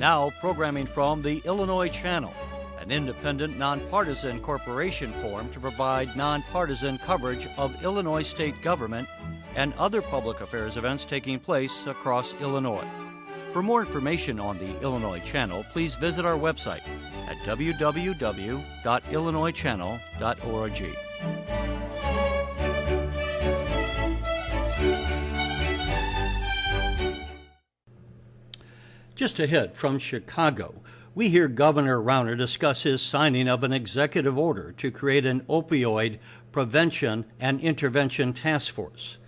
Now, programming from the Illinois Channel, an independent, nonpartisan corporation formed to provide nonpartisan coverage of Illinois state government and other public affairs events taking place across Illinois. For more information on the Illinois Channel, please visit our website at www.illinoischannel.org. Just ahead from Chicago, we hear Governor Rauner discuss his signing of an executive order to create an opioid prevention and intervention task force.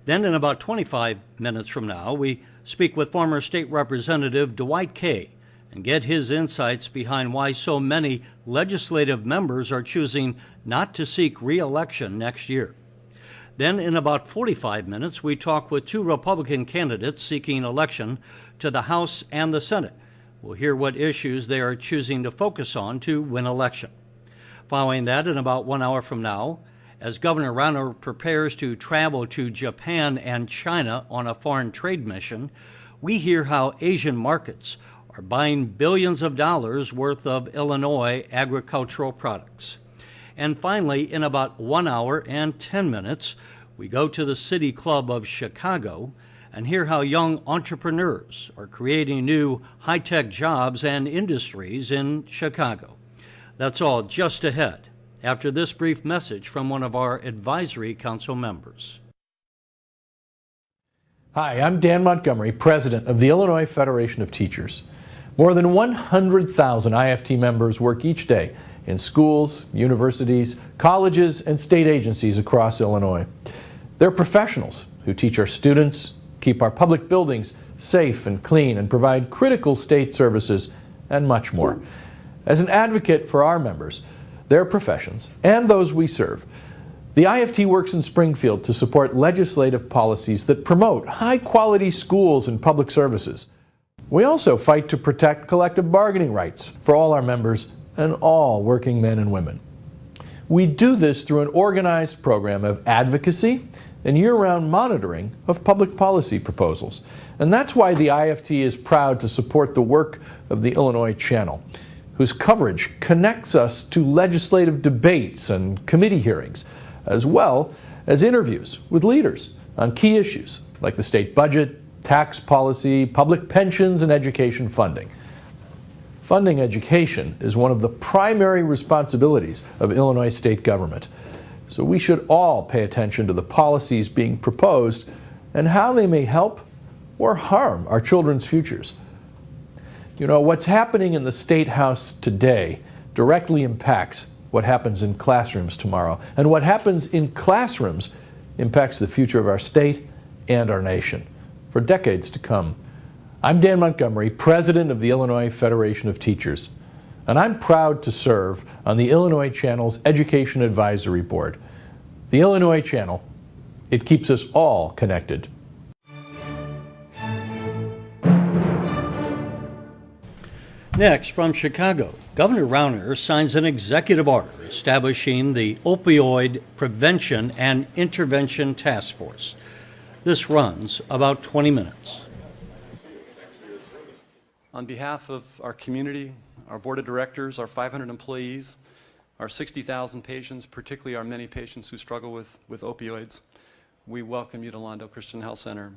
Then in about 25 minutes from now, we speak with former State Representative Dwight and get his insights behind why so many legislative members are choosing not to seek re-election next year. Then in about 45 minutes, we talk with two Republican candidates seeking election to the House and the Senate. We'll hear what issues they are choosing to focus on to win election. Following that, in about 1 hour from now, as Governor Rauner prepares to travel to Japan and China on a foreign trade mission, we hear how Asian markets are buying billions of dollars worth of Illinois agricultural products. And finally, in about 1 hour and 10 minutes, we go to the City Club of Chicago and hear how young entrepreneurs are creating new high-tech jobs and industries in Chicago. That's all just ahead, after this brief message from one of our advisory council members. Hi, I'm Dan Montgomery, president of the Illinois Federation of Teachers. More than 100,000 IFT members work each day in schools, universities, colleges, and state agencies across Illinois. They're professionals who teach our students, keep our public buildings safe and clean, and provide critical state services, and much more. As an advocate for our members, their professions, and those we serve, the IFT works in Springfield to support legislative policies that promote high-quality schools and public services. We also fight to protect collective bargaining rights for all our members and all working men and women. We do this through an organized program of advocacy and year-round monitoring of public policy proposals. And that's why the IFT is proud to support the work of the Illinois Channel, whose coverage connects us to legislative debates and committee hearings, as well as interviews with leaders on key issues like the state budget, tax policy, public pensions, and education funding. Funding education is one of the primary responsibilities of Illinois state government. So we should all pay attention to the policies being proposed and how they may help or harm our children's futures. You know, what's happening in the State House today directly impacts what happens in classrooms tomorrow. And what happens in classrooms impacts the future of our state and our nation for decades to come. I'm Dan Montgomery, president of the Illinois Federation of Teachers, and I'm proud to serve on the Illinois Channel's Education Advisory Board. The Illinois Channel, it keeps us all connected. Next, from Chicago, Governor Rauner signs an executive order establishing the Opioid Prevention and Intervention Task Force. This runs about 20 minutes. On behalf of our community, our board of directors, our 500 employees, our 60,000 patients, particularly our many patients who struggle with opioids, we welcome you to Lawndale Christian Health Center.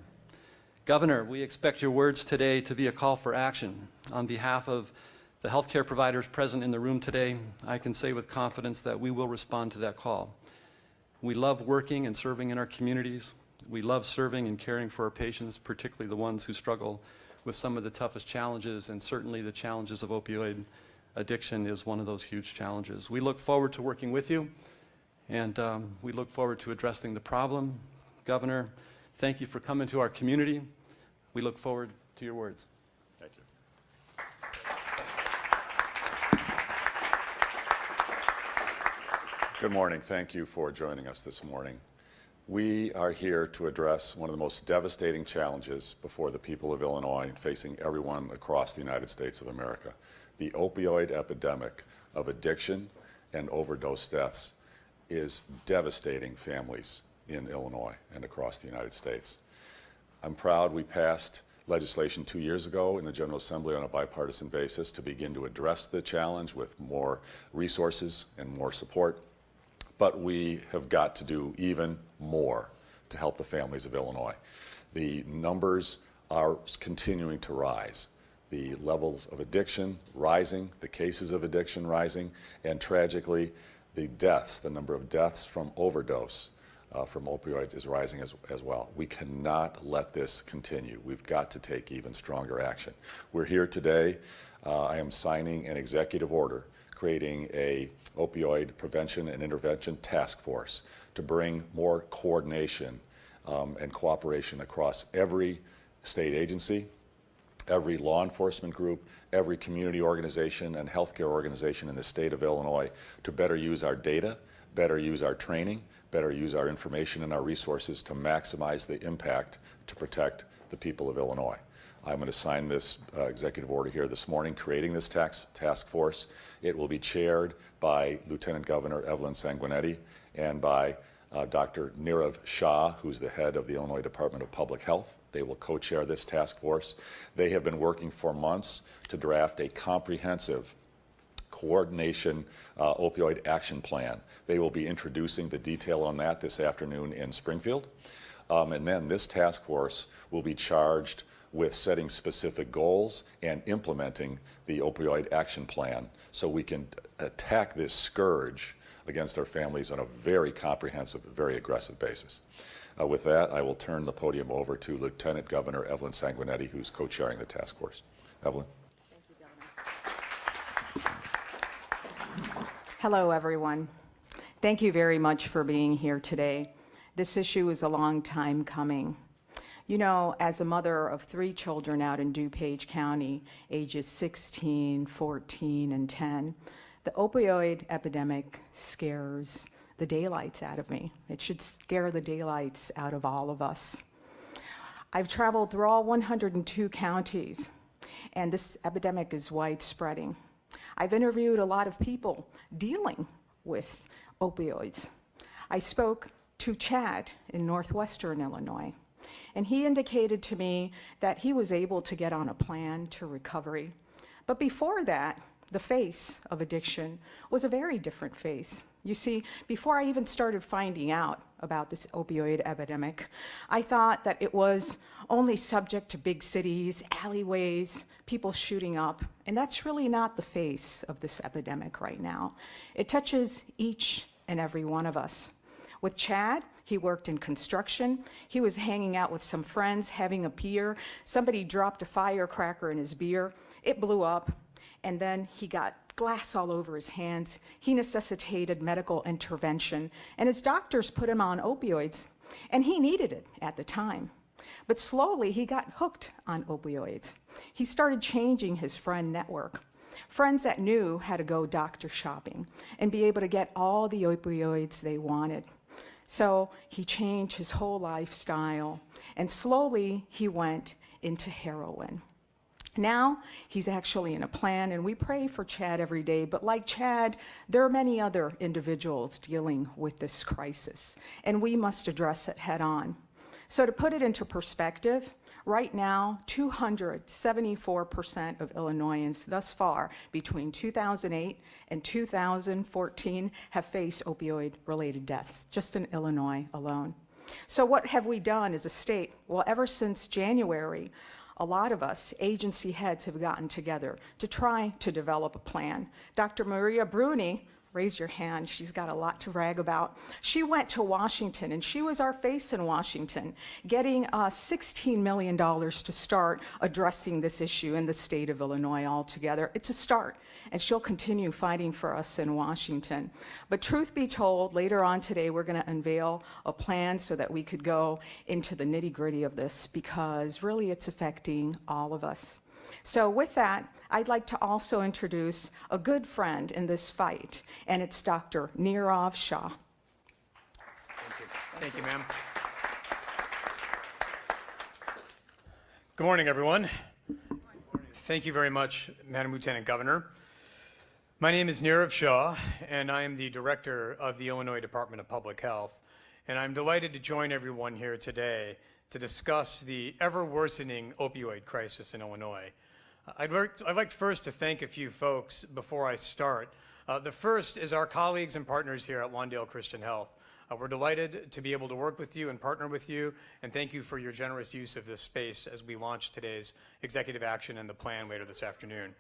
Governor, we expect your words today to be a call for action. On behalf of the healthcare providers present in the room today, I can say with confidence that we will respond to that call. We love working and serving in our communities. We love serving and caring for our patients, particularly the ones who struggle with some of the toughest challenges, and certainly the challenges of opioid addiction is one of those huge challenges. We look forward to working with you, and we look forward to addressing the problem. Governor, thank you for coming to our community. We look forward to your words. Thank you. Good morning. Thank you for joining us this morning. We are here to address one of the most devastating challenges before the people of Illinois and facing everyone across the United States of America, the opioid epidemic of addiction and overdose deaths is devastating families in Illinois and across the United States. I'm proud we passed legislation 2 years ago in the General Assembly on a bipartisan basis to begin to address the challenge with more resources and more support. But we have got to do even more to help the families of Illinois. The numbers are continuing to rise. The levels of addiction rising, the cases of addiction rising, and tragically, the deaths, the number of deaths from overdose from opioids is rising as well. We cannot let this continue. We've got to take even stronger action. We're here today. I am signing an executive order creating a opioid prevention and intervention task force to bring more coordination and cooperation across every state agency, every law enforcement group, every community organization and healthcare organization in the state of Illinois to better use our data, better use our training, better use our information and our resources to maximize the impact to protect the people of Illinois. I'm going to sign this executive order here this morning, creating this task force. It will be chaired by Lieutenant Governor Evelyn Sanguinetti and by Dr. Nirav Shah, who's the head of the Illinois Department of Public Health. They will co-chair this task force. They have been working for months to draft a comprehensive coordination opioid action plan. They will be introducing the detail on that this afternoon in Springfield. And then this task force will be charged with setting specific goals and implementing the opioid action plan so we can attack this scourge against our families on a very comprehensive, very aggressive basis. With that, I will turn the podium over to Lieutenant Governor Evelyn Sanguinetti, who's co-chairing the task force. Evelyn. Thank you, Governor. Hello, everyone. Thank you very much for being here today. This issue is a long time coming. You know, as a mother of 3 children out in DuPage County, ages 16, 14, and 10, the opioid epidemic scares the daylights out of me. It should scare the daylights out of all of us. I've traveled through all 102 counties, and this epidemic is widespreading. I've interviewed a lot of people dealing with opioids. I spoke to Chad in northwestern Illinois, and he indicated to me that he was able to get on a plan to recovery. But before that, the face of addiction was a very different face. You see, before I even started finding out about this opioid epidemic, I thought that it was only subject to big cities, alleyways, people shooting up, and that's really not the face of this epidemic right now. It touches each and every one of us. With Chad, he worked in construction. He was hanging out with some friends, having a beer. Somebody dropped a firecracker in his beer. It blew up, and then he got glass all over his hands. He necessitated medical intervention, and his doctors put him on opioids, and he needed it at the time. But slowly, he got hooked on opioids. He started changing his friend network. Friends that knew how to go doctor shopping and be able to get all the opioids they wanted. So he changed his whole lifestyle, and slowly he went into heroin. Now he's actually in a plan, and we pray for Chad every day, but like Chad, there are many other individuals dealing with this crisis, and we must address it head on. So to put it into perspective, right now, 274% of Illinoisans thus far between 2008 and 2014 have faced opioid-related deaths, just in Illinois alone. So what have we done as a state? Well, ever since January, a lot of us, agency heads, have gotten together to try to develop a plan. Dr. Maria Bruni, raise your hand, she's got a lot to brag about. She went to Washington, and she was our face in Washington, getting $16 million to start addressing this issue in the state of Illinois altogether. It's a start, and she'll continue fighting for us in Washington. But truth be told, later on today, we're going to unveil a plan so that we could go into the nitty-gritty of this, because really it's affecting all of us. So with that, I'd like to also introduce a good friend in this fight, and it's Dr. Nirav Shah. Thank you. Thank you, ma'am. Good morning, everyone. Thank you very much, Madam Lieutenant Governor. My name is Nirav Shah, and I am the Director of the Illinois Department of Public Health, and I'm delighted to join everyone here today to discuss the ever-worsening opioid crisis in Illinois. I'd like first to thank a few folks before I start. The first is our colleagues and partners here at Lawndale Christian Health. We're delighted to be able to work with you and partner with you, and thank you for your generous use of this space as we launch today's executive action and the plan later this afternoon.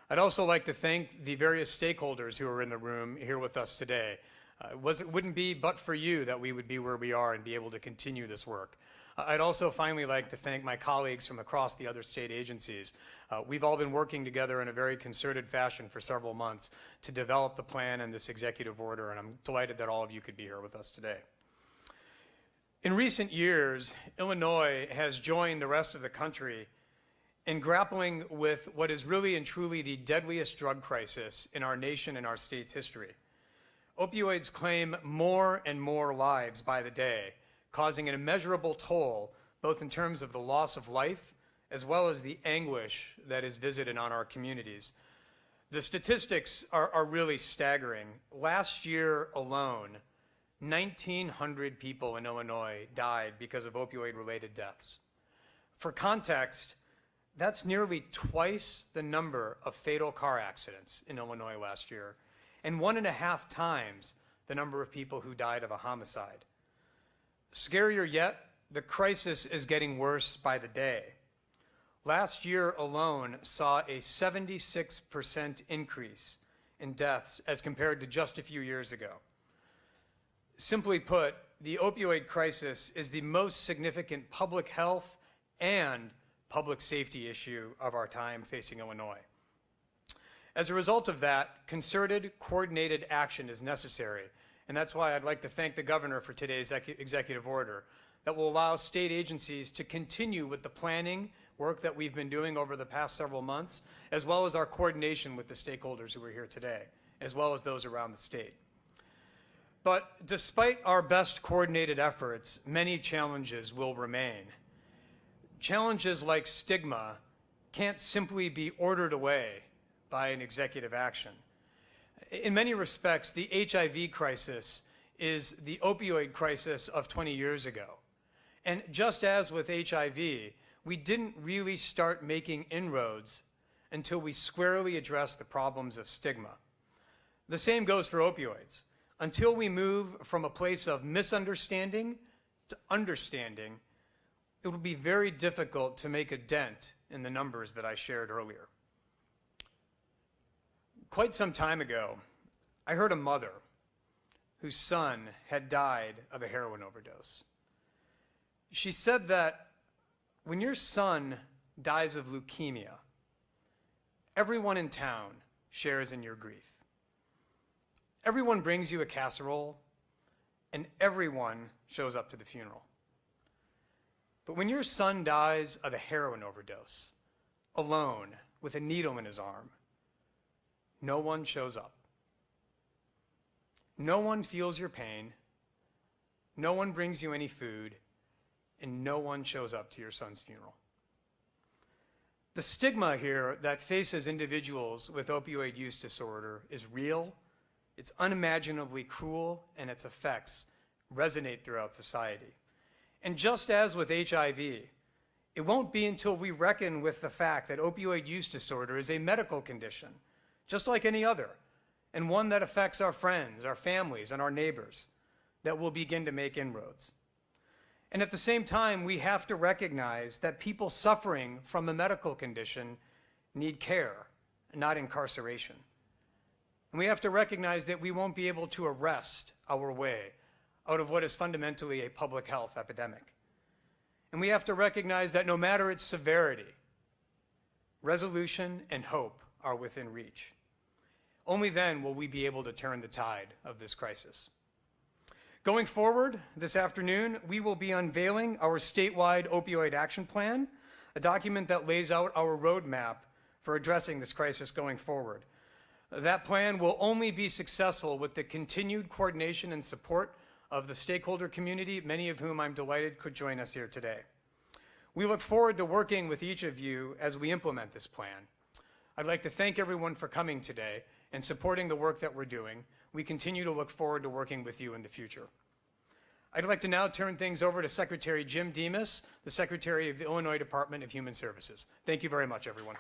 I'd also like to thank the various stakeholders who are in the room here with us today. It wouldn't be but for you that we would be where we are and be able to continue this work. I'd also finally like to thank my colleagues from across the other state agencies. We've all been working together in a very concerted fashion for several months to develop the plan and this executive order, and I'm delighted that all of you could be here with us today. In recent years, Illinois has joined the rest of the country in grappling with what is really and truly the deadliest drug crisis in our nation and our state's history. Opioids claim more and more lives by the day, causing an immeasurable toll, both in terms of the loss of life as well as the anguish that is visited on our communities. The statistics are really staggering. Last year alone, 1,900 people in Illinois died because of opioid-related deaths. For context, that's nearly twice the number of fatal car accidents in Illinois last year, and 1.5 times the number of people who died of a homicide. Scarier yet, the crisis is getting worse by the day. Last year alone saw a 76% increase in deaths as compared to just a few years ago. Simply put, the opioid crisis is the most significant public health and public safety issue of our time facing Illinois. As a result of that, concerted, coordinated action is necessary, and that's why I'd like to thank the governor for today's executive order that will allow state agencies to continue with the planning work that we've been doing over the past several months, as well as our coordination with the stakeholders who are here today, as well as those around the state. But despite our best coordinated efforts, many challenges will remain. Challenges like stigma can't simply be ordered away by an executive action. In many respects, the HIV crisis is the opioid crisis of 20 years ago. And just as with HIV, we didn't really start making inroads until we squarely addressed the problems of stigma. The same goes for opioids. Until we move from a place of misunderstanding to understanding, it will be very difficult to make a dent in the numbers that I shared earlier. Quite some time ago, I heard a mother whose son had died of a heroin overdose. She said that when your son dies of leukemia, everyone in town shares in your grief. Everyone brings you a casserole, and everyone shows up to the funeral. But when your son dies of a heroin overdose, alone, with a needle in his arm, no one shows up. No one feels your pain, no one brings you any food, and no one shows up to your son's funeral. The stigma here that faces individuals with opioid use disorder is real, it's unimaginably cruel, and its effects resonate throughout society. And just as with HIV, it won't be until we reckon with the fact that opioid use disorder is a medical condition, just like any other, and one that affects our friends, our families, and our neighbors, that we'll begin to make inroads. And at the same time, we have to recognize that people suffering from a medical condition need care, not incarceration. And we have to recognize that we won't be able to arrest our way out of what is fundamentally a public health epidemic. And we have to recognize that no matter its severity, resolution and hope are within reach. Only then will we be able to turn the tide of this crisis. Going forward, this afternoon, we will be unveiling our statewide opioid action plan, a document that lays out our roadmap for addressing this crisis going forward. That plan will only be successful with the continued coordination and support of the stakeholder community, many of whom I'm delighted could join us here today. We look forward to working with each of you as we implement this plan. I'd like to thank everyone for coming today and supporting the work that we're doing. We continue to look forward to working with you in the future. I'd like to now turn things over to Secretary Jim Demas, the Secretary of the Illinois Department of Human Services. Thank you very much, everyone.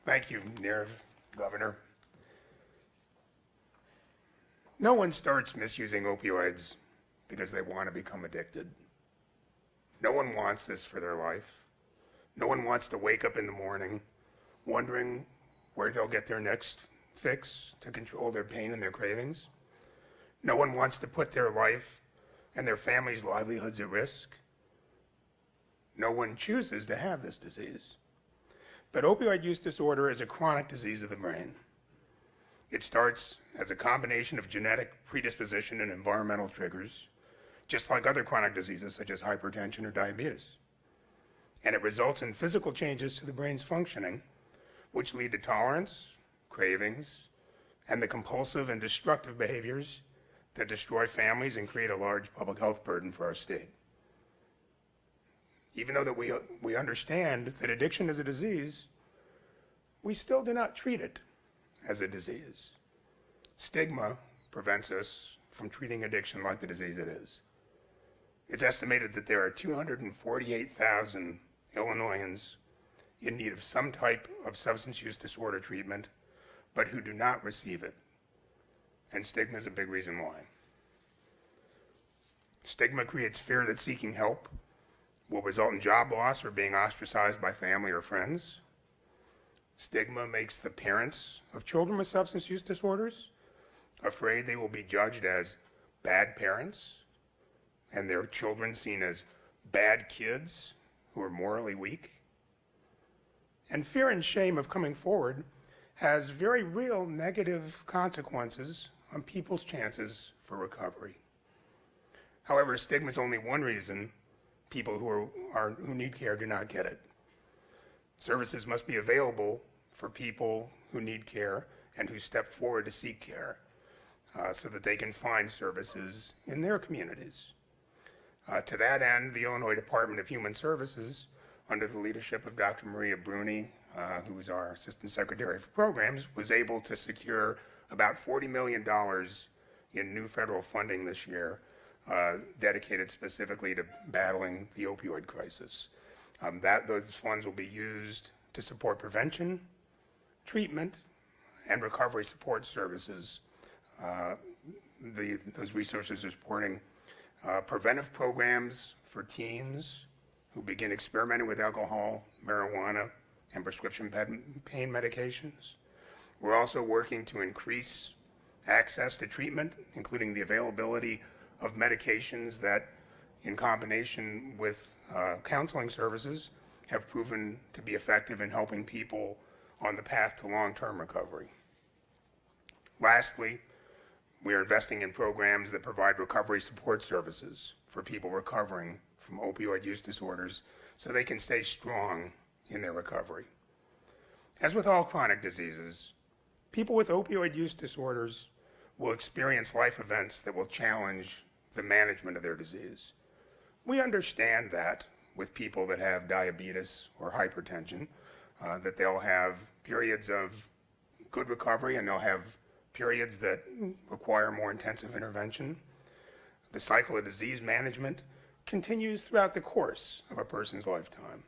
Thank you, Governor. No one starts misusing opioids because they want to become addicted. No one wants this for their life. No one wants to wake up in the morning wondering where they'll get their next fix to control their pain and their cravings. No one wants to put their life and their family's livelihoods at risk. No one chooses to have this disease. But opioid use disorder is a chronic disease of the brain. It starts as a combination of genetic predisposition and environmental triggers, just like other chronic diseases such as hypertension or diabetes. And it results in physical changes to the brain's functioning, which lead to tolerance, cravings, and the compulsive and destructive behaviors that destroy families and create a large public health burden for our state. Even though that we understand that addiction is a disease, we still do not treat it as a disease. Stigma prevents us from treating addiction like the disease it is. It's estimated that there are 248,000 Illinoisans in need of some type of substance use disorder treatment, but who do not receive it. And stigma is a big reason why. Stigma creates fear that seeking help will result in job loss or being ostracized by family or friends. Stigma makes the parents of children with substance use disorders afraid they will be judged as bad parents and their children seen as bad kids who are morally weak. And fear and shame of coming forward has very real negative consequences on people's chances for recovery. However, stigma is only one reason people who need care do not get it. Services must be available for people who need care and who step forward to seek care so that they can find services in their communities. To that end, the Illinois Department of Human Services, under the leadership of Dr. Maria Bruni, who is our Assistant Secretary for Programs, was able to secure about $40 million in new federal funding this year, dedicated specifically to battling the opioid crisis. Those funds will be used to support prevention, treatment, and recovery support services. Those resources are supporting preventive programs for teens who begin experimenting with alcohol, marijuana, and prescription pain medications. We're also working to increase access to treatment, including the availability of medications that, in combination with counseling services, have proven to be effective in helping people on the path to long-term recovery. Lastly, we are investing in programs that provide recovery support services for people recovering from opioid use disorders so they can stay strong in their recovery. As with all chronic diseases, people with opioid use disorders will experience life events that will challenge the management of their disease. We understand that with people that have diabetes or hypertension, that they'll have periods of good recovery and they'll have periods that require more intensive intervention. The cycle of disease management continues throughout the course of a person's lifetime.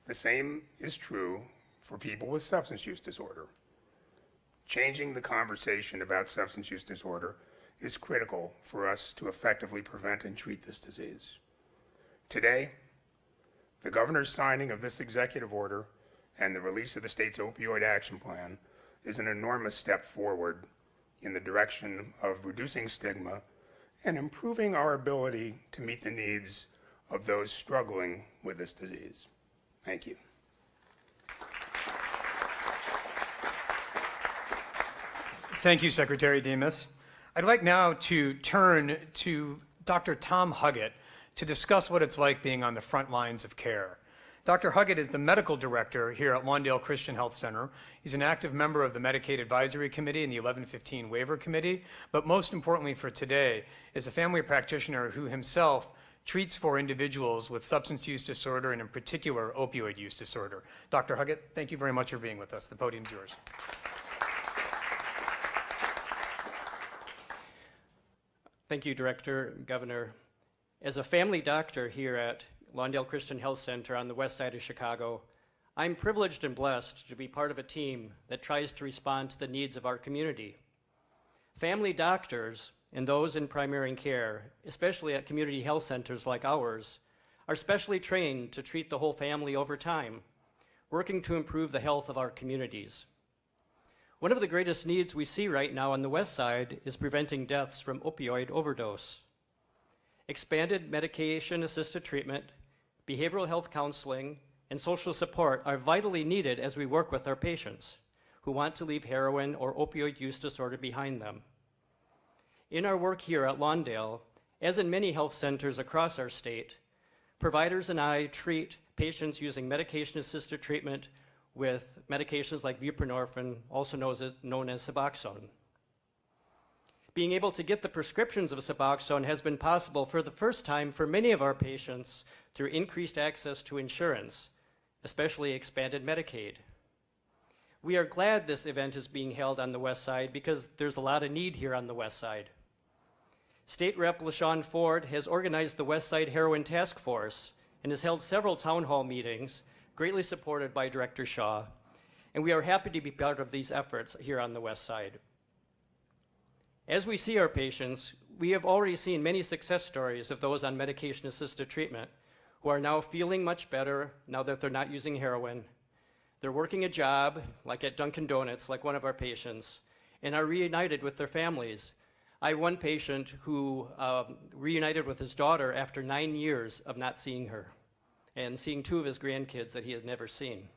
The same is true for people with substance use disorder. Changing the conversation about substance use disorder is critical for us to effectively prevent and treat this disease. Today, the governor's signing of this executive order and the release of the state's opioid action plan is an enormous step forward in the direction of reducing stigma and improving our ability to meet the needs of those struggling with this disease. Thank you. Thank you, Secretary Demas. I'd like now to turn to Dr. Tom Huggett to discuss what it's like being on the front lines of care. Dr. Huggett is the medical director here at Lawndale Christian Health Center. He's an active member of the Medicaid Advisory Committee and the 1115 Waiver Committee, but most importantly for today, is a family practitioner who himself treats for individuals with substance use disorder and in particular opioid use disorder. Dr. Huggett, thank you very much for being with us. The podium's yours. Thank you, Director, Governor. As a family doctor here at Lawndale Christian Health Center on the west side of Chicago, I'm privileged and blessed to be part of a team that tries to respond to the needs of our community. Family doctors and those in primary care, especially at community health centers like ours, are specially trained to treat the whole family over time, working to improve the health of our communities. One of the greatest needs we see right now on the west side is preventing deaths from opioid overdose. Expanded medication-assisted treatment, behavioral health counseling, and social support are vitally needed as we work with our patients who want to leave heroin or opioid use disorder behind them. In our work here at Lawndale, as in many health centers across our state, providers and I treat patients using medication-assisted treatment with medications like buprenorphine, also known as Suboxone. Being able to get the prescriptions of Suboxone has been possible for the first time for many of our patients through increased access to insurance, especially expanded Medicaid. We are glad this event is being held on the west side because there's a lot of need here on the west side. State Rep LaShawn Ford has organized the West Side Heroin Task Force and has held several town hall meetings, greatly supported by Director Shaw, and we are happy to be part of these efforts here on the west side. As we see our patients, we have already seen many success stories of those on medication-assisted treatment who are now feeling much better now that they're not using heroin. They're working a job, like at Dunkin' Donuts, like one of our patients, and are reunited with their families. I have one patient who reunited with his daughter after 9 years of not seeing her, and seeing 2 of his grandkids that he has never seen.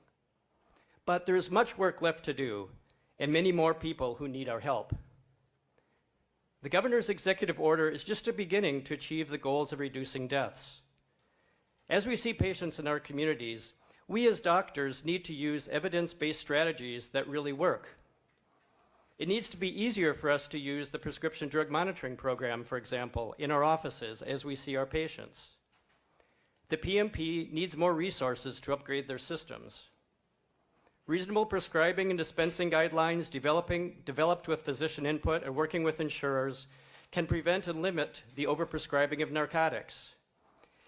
But there's much work left to do, and many more people who need our help. The governor's executive order is just a beginning to achieve the goals of reducing deaths. As we see patients in our communities, we as doctors need to use evidence-based strategies that really work. It needs to be easier for us to use the prescription drug monitoring program, for example, in our offices as we see our patients. The PMP needs more resources to upgrade their systems. Reasonable prescribing and dispensing guidelines developed with physician input and working with insurers can prevent and limit the overprescribing of narcotics.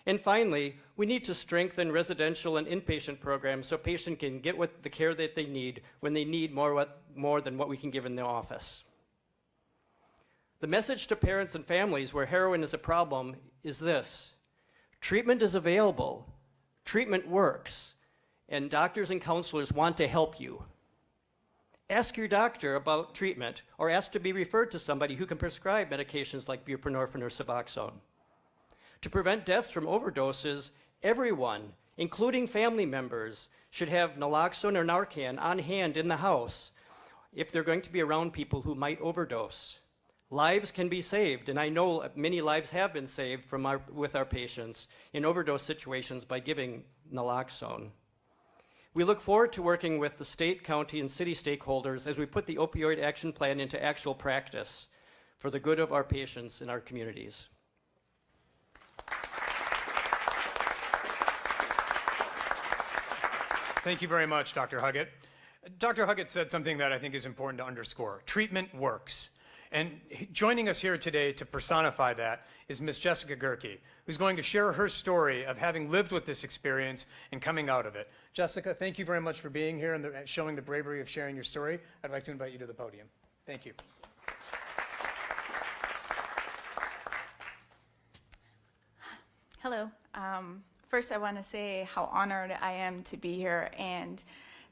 And finally, we need to strengthen residential and inpatient programs so patients can get the care that they need when they need more than what we can give in the office. The message to parents and families where heroin is a problem is this: treatment is available, treatment works, and doctors and counselors want to help you. Ask your doctor about treatment, or ask to be referred to somebody who can prescribe medications like buprenorphine or Suboxone. To prevent deaths from overdoses, everyone, including family members, should have naloxone or Narcan on hand in the house if they're going to be around people who might overdose. Lives can be saved, and I know many lives have been saved with our patients in overdose situations by giving naloxone. We look forward to working with the state, county, and city stakeholders as we put the Opioid Action Plan into actual practice for the good of our patients in our communities. Thank you very much, Dr. Huggett. Dr. Huggett said something that I think is important to underscore. Treatment works. And joining us here today to personify that is Ms. Jessica Gerke, who's going to share her story of having lived with this experience and coming out of it. Jessica, thank you very much for being here and showing the bravery of sharing your story. I'd like to invite you to the podium. Thank you. Hello. First, I want to say how honored I am to be here and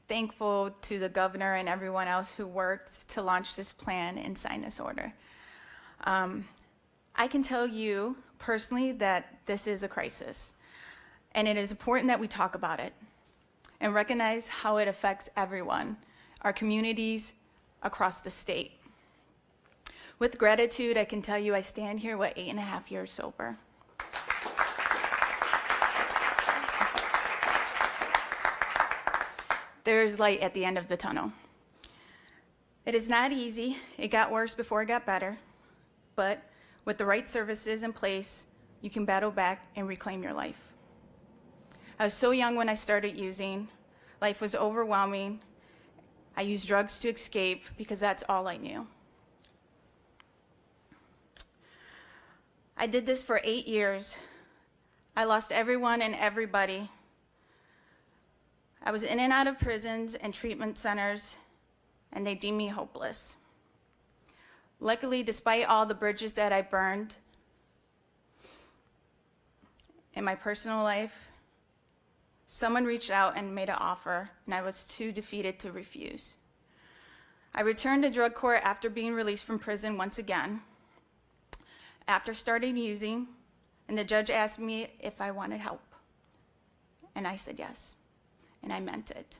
thankful to the governor and everyone else who worked to launch this plan and sign this order. I can tell you personally that this is a crisis, and it is important that we talk about it and recognize how it affects everyone, our communities across the state. With gratitude, I can tell you I stand here with 8.5 years sober. There's light at the end of the tunnel. It is not easy. It got worse before it got better. But with the right services in place, you can battle back and reclaim your life. I was so young when I started using. Life was overwhelming. I used drugs to escape because that's all I knew. I did this for 8 years. I lost everyone and everybody. I was in and out of prisons and treatment centers, and they deemed me hopeless. Luckily, despite all the bridges that I burned in my personal life, someone reached out and made an offer, and I was too defeated to refuse. I returned to drug court after being released from prison once again, after starting using, and the judge asked me if I wanted help. And I said yes, and I meant it.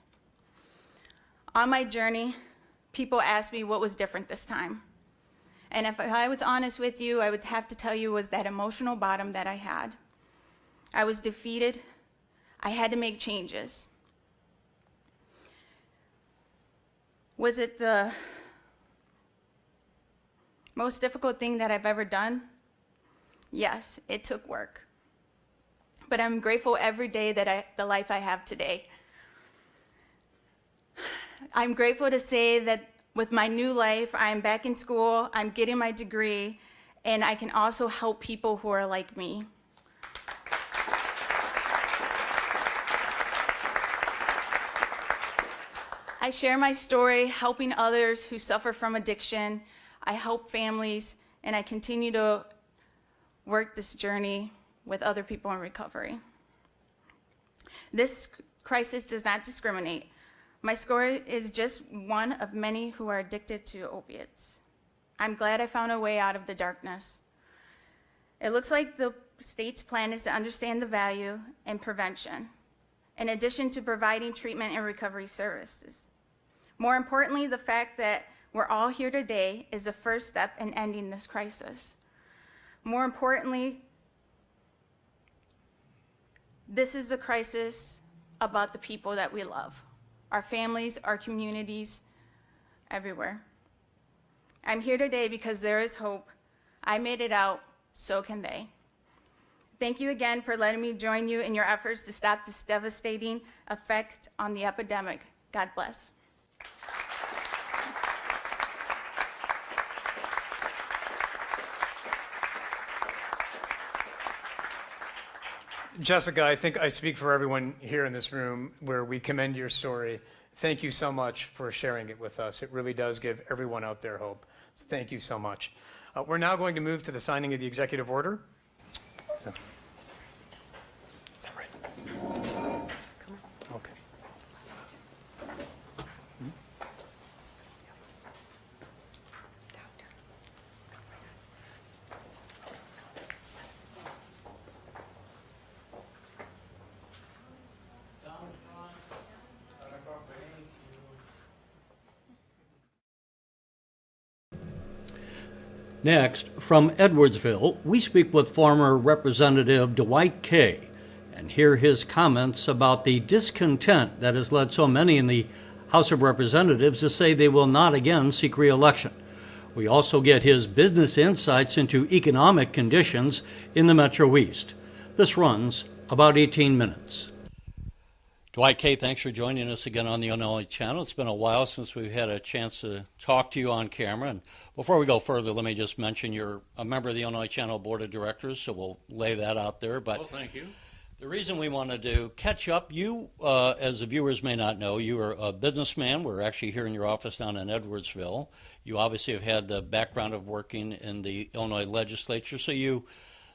On my journey, people asked me what was different this time. And if I was honest with you, I would have to tell you was that emotional bottom that I had. I was defeated. I had to make changes. Was it the most difficult thing that I've ever done? Yes, it took work. But I'm grateful every day that the life I have today. I'm grateful to say that with my new life, I'm back in school, I'm getting my degree, and I can also help people who are like me. I share my story, helping others who suffer from addiction. I help families, and I continue to work this journey with other people in recovery. This crisis does not discriminate. My story is just one of many who are addicted to opiates. I'm glad I found a way out of the darkness. It looks like the state's plan is to understand the value and prevention, in addition to providing treatment and recovery services. More importantly, the fact that we're all here today is the first step in ending this crisis. More importantly, this is a crisis about the people that we love, our families, our communities, everywhere. I'm here today because there is hope. I made it out, so can they. Thank you again for letting me join you in your efforts to stop this devastating effect on the epidemic. God bless. Jessica, I think I speak for everyone here in this room where we commend your story. Thank you so much for sharing it with us. It really does give everyone out there hope. So thank you so much. We're now going to move to the signing of the executive order. Is that right? Come on. Okay. Next, from Edwardsville, we speak with former Representative Dwight Kay and hear his comments about the discontent that has led so many in the House of Representatives to say they will not again seek re-election. We also get his business insights into economic conditions in the Metro East. This runs about 18 minutes. Dwight Kay, thanks for joining us again on the Illinois channel. It's been a while since we've had a chance to talk to you on camera. And before we go further, let me just mention you're a member of the Illinois Channel Board of Directors, so we'll lay that out there. But thank you. The reason we wanted to catch up, you, as the viewers may not know, you are a businessman. We're actually here in your office down in Edwardsville. You obviously have had the background of working in the Illinois Legislature, so you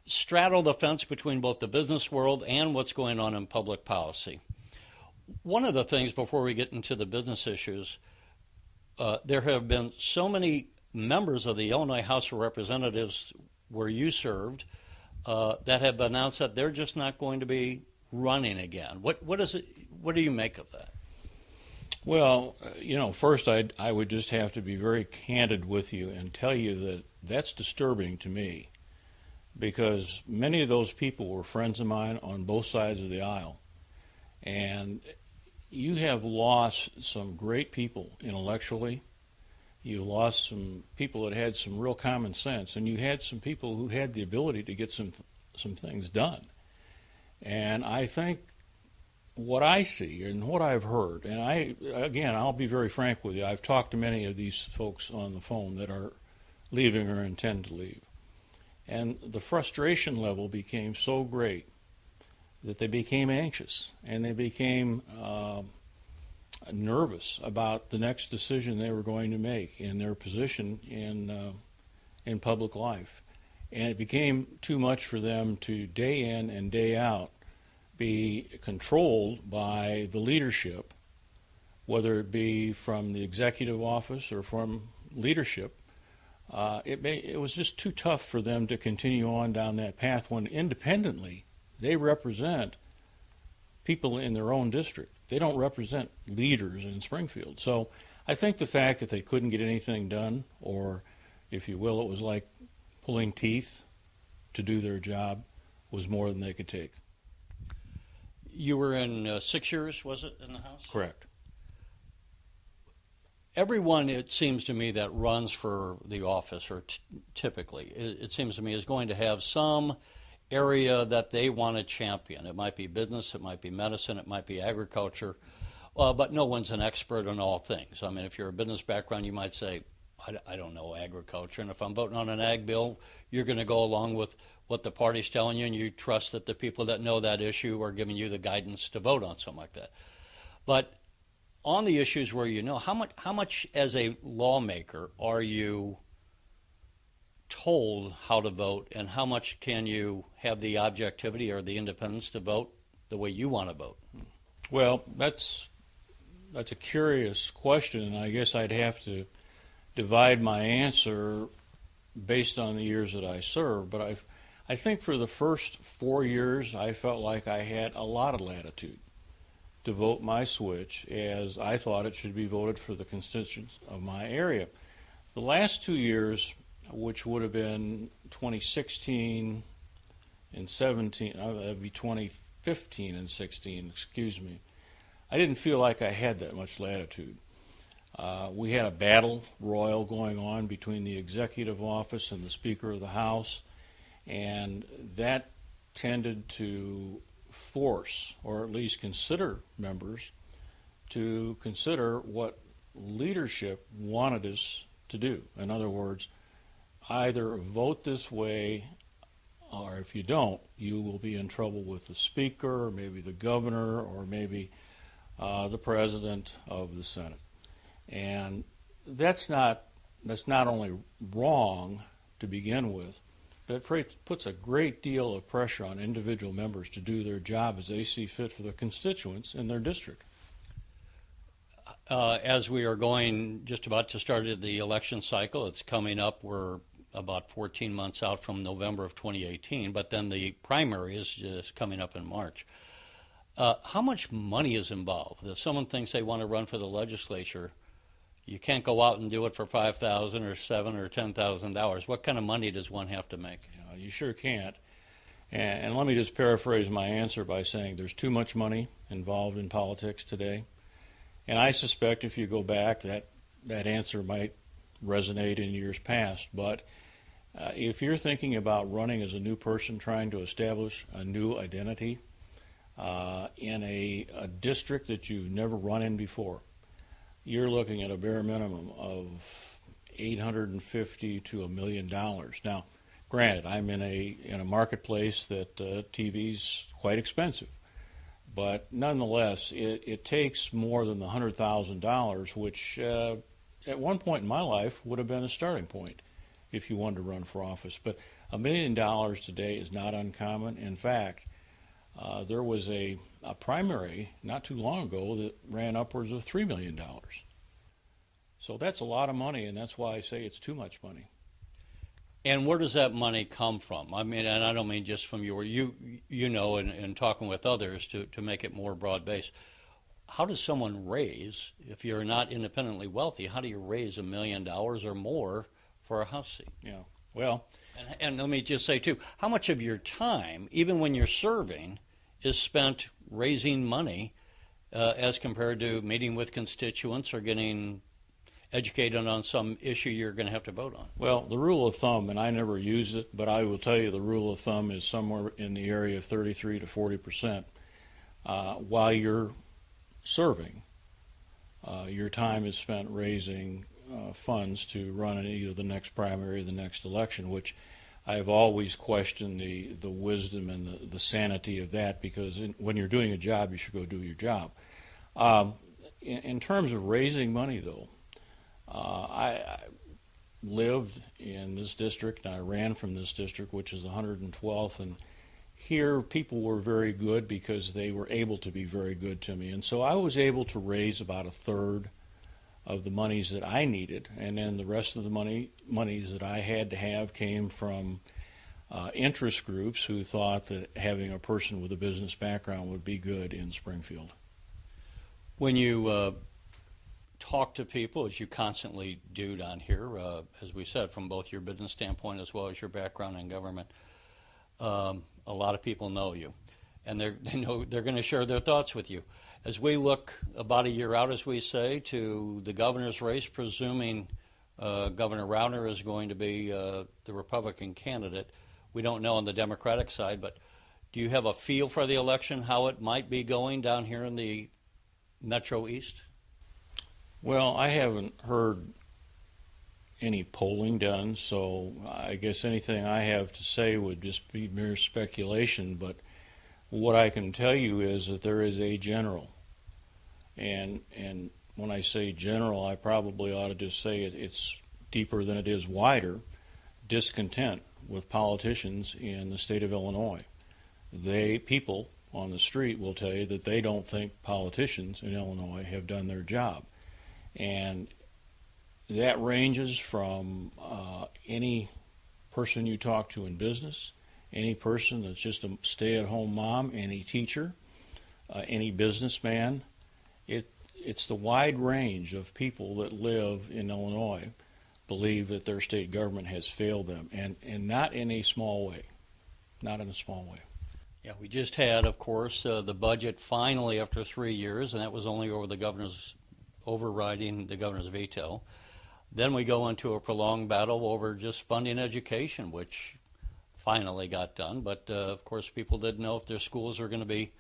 straddle the fence between both the business world and what's going on in public policy. One of the things, before we get into the business issues, there have been so many members of the Illinois House of Representatives where you served that have announced that they're just not going to be running again. What is it? What do you make of that? Well, first I would just have to be very candid with you and tell you that that's disturbing to me, because many of those people were friends of mine on both sides of the aisle. And you have lost some great people intellectually. You lost some people that had some real common sense, and you had some people who had the ability to get some things done. And I think what I see and what I've heard, and I'll be very frank with you, I've talked to many of these folks on the phone that are leaving or intend to leave. And the frustration level became so great that they became anxious and they became nervous about the next decision they were going to make in their position in public life. And it became too much for them to day in and day out be controlled by the leadership, whether it be from the executive office or from leadership. It was just too tough for them to continue on down that path when independently they represent people in their own district. They don't represent leaders in Springfield. So I think the fact that they couldn't get anything done, or if you will, it was like pulling teeth to do their job, was more than they could take. You were in 6 years, was it, in the House? Correct. Everyone, it seems to me, that runs for the office, or typically, it seems to me, is going to have some area that they want to champion. It might be business, it might be medicine, it might be agriculture, but no one's an expert on all things. I mean, if you're a business background, you might say, I don't know agriculture, and if I'm voting on an ag bill, you're going to go along with what the party's telling you, and you trust that the people that know that issue are giving you the guidance to vote on something like that. But on the issues where you know, how much as a lawmaker are you told how to vote, and how much can you have the objectivity or the independence to vote the way you want to vote? Well, that's a curious question, and I guess I'd have to divide my answer based on the years that I served. But I think for the first 4 years, I felt like I had a lot of latitude to vote my switch as I thought it should be voted for the constituents of my area. The last 2 years, which would have been 2016 and 17, that would be 2015 and 16, excuse me, I didn't feel like I had that much latitude. We had a battle royal going on between the executive office and the Speaker of the House, and that tended to force, or at least consider members, to consider what leadership wanted us to do. In other words, either vote this way, or if you don't, you will be in trouble with the Speaker, or maybe the Governor, or maybe the President of the Senate. And that's not only wrong to begin with, but it puts a great deal of pressure on individual members to do their job as they see fit for their constituents in their district. As we are going just about to start the election cycle, it's coming up. We're about 14 months out from November of 2018, but then the primary is just coming up in March. How much money is involved? If someone thinks they want to run for the legislature, you can't go out and do it for $5,000 or $7,000 or $10,000. What kind of money does one have to make? You sure can't. And let me just paraphrase my answer by saying there's too much money involved in politics today. And I suspect if you go back, that answer might resonate in years past. But if you're thinking about running as a new person trying to establish a new identity in a district that you've never run in before, you're looking at a bare minimum of $850,000 to $1 million. Now, granted, I'm in a marketplace that TV's quite expensive, but nonetheless, it takes more than the $100,000, which at one point in my life would have been a starting point if you wanted to run for office. But $1 million today is not uncommon. In fact, there was a primary not too long ago that ran upwards of $3 million. So that's a lot of money, and that's why I say it's too much money. And where does that money come from? I mean, and I don't mean just from you know, and talking with others to make it more broad-based. How does someone raise, if you're not independently wealthy, how do you raise $1 million or more for a House seat? Yeah, well. And let me just say, too, how much of your time, even when you're serving, is spent raising money as compared to meeting with constituents or getting educated on some issue you're going to have to vote on? Well, the rule of thumb, and I never use it, but I will tell you the rule of thumb is somewhere in the area of 33 to 40%. While you're serving, your time is spent raising funds to run in either the next primary or the next election, which I've always questioned the wisdom and the sanity of that, because when you're doing a job, you should go do your job. In terms of raising money, though, I lived in this district, and I ran from this district, which is the 112th, and here people were very good because they were able to be very good to me. And so I was able to raise about a third of the monies that I needed, and then the rest of the monies that I had to have came from interest groups who thought that having a person with a business background would be good in Springfield. When you talk to people, as you constantly do down here, as we said, from both your business standpoint as well as your background in government, a lot of people know you, and they know they're going to share their thoughts with you. As we look about a year out, as we say, to the governor's race, presuming Governor Rauner is going to be the Republican candidate, we don't know on the Democratic side, but do you have a feel for the election, how it might be going down here in the Metro East? Well, I haven't heard any polling done, so I guess anything I have to say would just be mere speculation, but what I can tell you is that there is a general, and when I say general, I probably ought to just say it's deeper than it is wider, discontent with politicians in the state of Illinois. People on the street will tell you that they don't think politicians in Illinois have done their job. And that ranges from any person you talk to in business, any person that's just a stay-at-home mom, any teacher, any businessman. It's the wide range of people that live in Illinois believe that their state government has failed them, and not in a small way. Not in a small way. Yeah, we just had, of course, the budget finally after 3 years, and that was only over the governor's overriding the governor's veto. Then we go into a prolonged battle over just funding education, which finally got done. But, of course, people didn't know if their schools are going to be,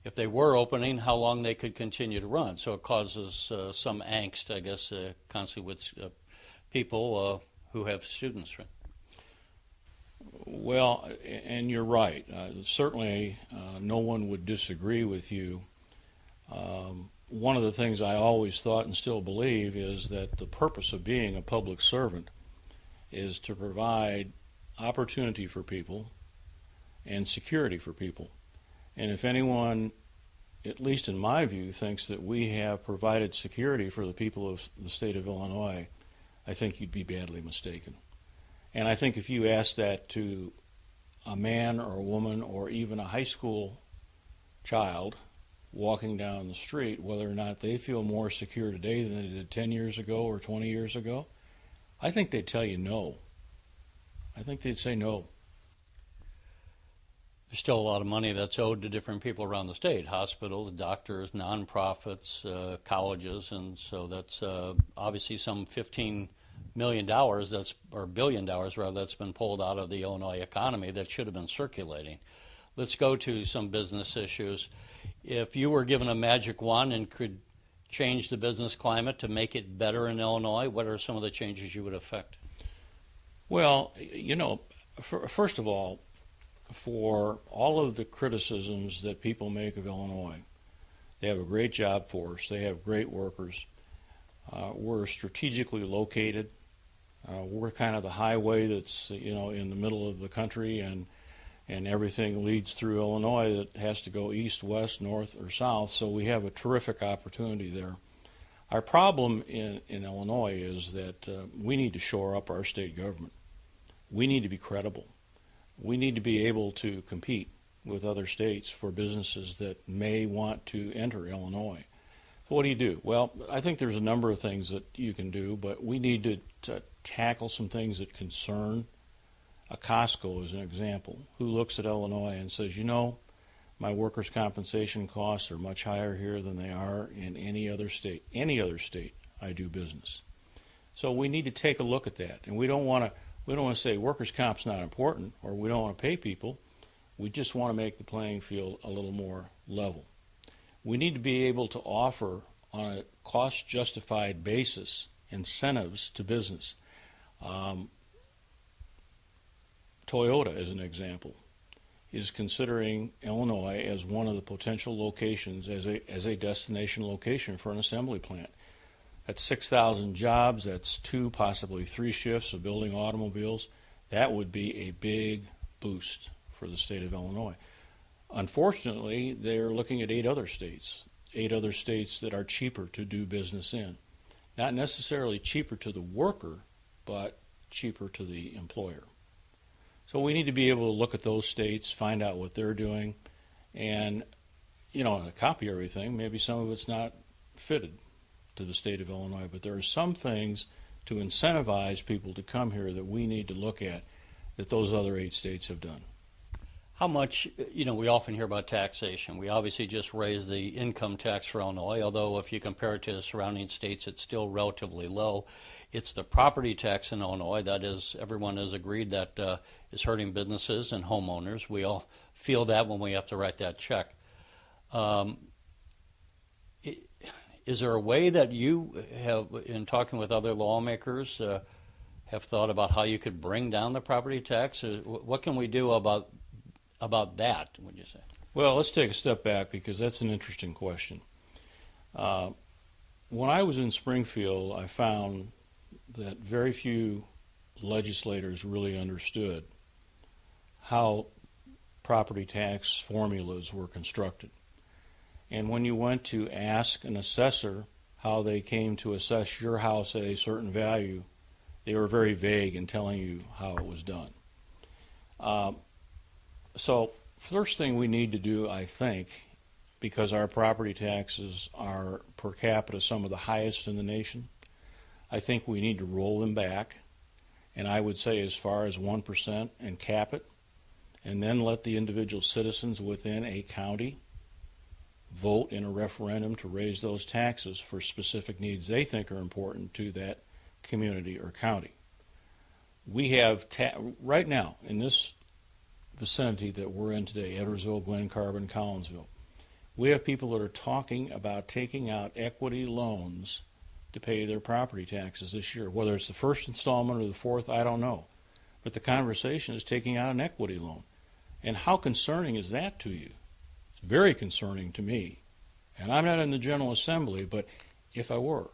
if they were opening, how long they could continue to run. So it causes some angst, I guess, constantly with people who have students. Right? Well, and you're right. Certainly no one would disagree with you. One of the things I always thought and still believe is that the purpose of being a public servant is to provide opportunity for people and security for people. And if anyone, at least in my view, thinks that we have provided security for the people of the state of Illinois, I think you'd be badly mistaken. And I think if you ask that to a man or a woman or even a high school child walking down the street, whether or not they feel more secure today than they did 10 years ago or 20 years ago, I think they'd tell you no. I think they'd say no. There's still a lot of money that's owed to different people around the state, hospitals, doctors, nonprofits, colleges, and so that's obviously some $15 million or $1 billion rather, that's been pulled out of the Illinois economy that should have been circulating. Let's go to some business issues. If you were given a magic wand and could change the business climate to make it better in Illinois, what are some of the changes you would affect? Well, first of all, for all of the criticisms that people make of Illinois, they have a great job force, they have great workers, we're strategically located, we're kind of the highway that's in the middle of the country, and everything leads through Illinois that has to go east, west, north, or south, so we have a terrific opportunity there. Our problem in Illinois is that we need to shore up our state government. We need to be credible. We need to be able to compete with other states for businesses that may want to enter Illinois. So what do you do? Well, I think there's a number of things that you can do, but we need to tackle some things that concern a Costco, as an example, who looks at Illinois and says, my workers' compensation costs are much higher here than they are in any other state. Any other state I do business. So we need to take a look at that, and we don't want to say workers' comp's not important or we don't want to pay people. We just want to make the playing field a little more level. We need to be able to offer on a cost-justified basis incentives to business. Toyota, as an example, is considering Illinois as one of the potential locations, as a destination location for an assembly plant. That's 6,000 jobs, that's 2, possibly 3 shifts of building automobiles. That would be a big boost for the state of Illinois. Unfortunately, they're looking at 8 other states that are cheaper to do business in. Not necessarily cheaper to the worker, but cheaper to the employer. So we need to be able to look at those states, find out what they're doing, and, copy everything. Maybe some of it's not fitted to the state of Illinois, but there are some things to incentivize people to come here that we need to look at that those other 8 states have done. How much, we often hear about taxation. We obviously just raised the income tax for Illinois, although if you compare it to the surrounding states, it's still relatively low. It's the property tax in Illinois that is, everyone has agreed that is hurting businesses and homeowners. We all feel that when we have to write that check. Is there a way that you have, in talking with other lawmakers, have thought about how you could bring down the property tax? What can we do about that, would you say? Well, let's take a step back because that's an interesting question. When I was in Springfield, I found that very few legislators really understood how property tax formulas were constructed. And when you went to ask an assessor how they came to assess your house at a certain value, they were very vague in telling you how it was done. So first thing we need to do, I think, because our property taxes are per capita some of the highest in the nation, I think we need to roll them back, and I would say as far as 1% and cap it, and then let the individual citizens within a county vote in a referendum to raise those taxes for specific needs they think are important to that community or county. We have, right now, in this vicinity that we're in today, Edwardsville, Glen Carbon, Collinsville, we have people that are talking about taking out equity loans to pay their property taxes this year. Whether it's the first installment or the fourth, I don't know. But the conversation is taking out an equity loan. And how concerning is that to you? It's very concerning to me. And I'm not in the General Assembly, but if I were,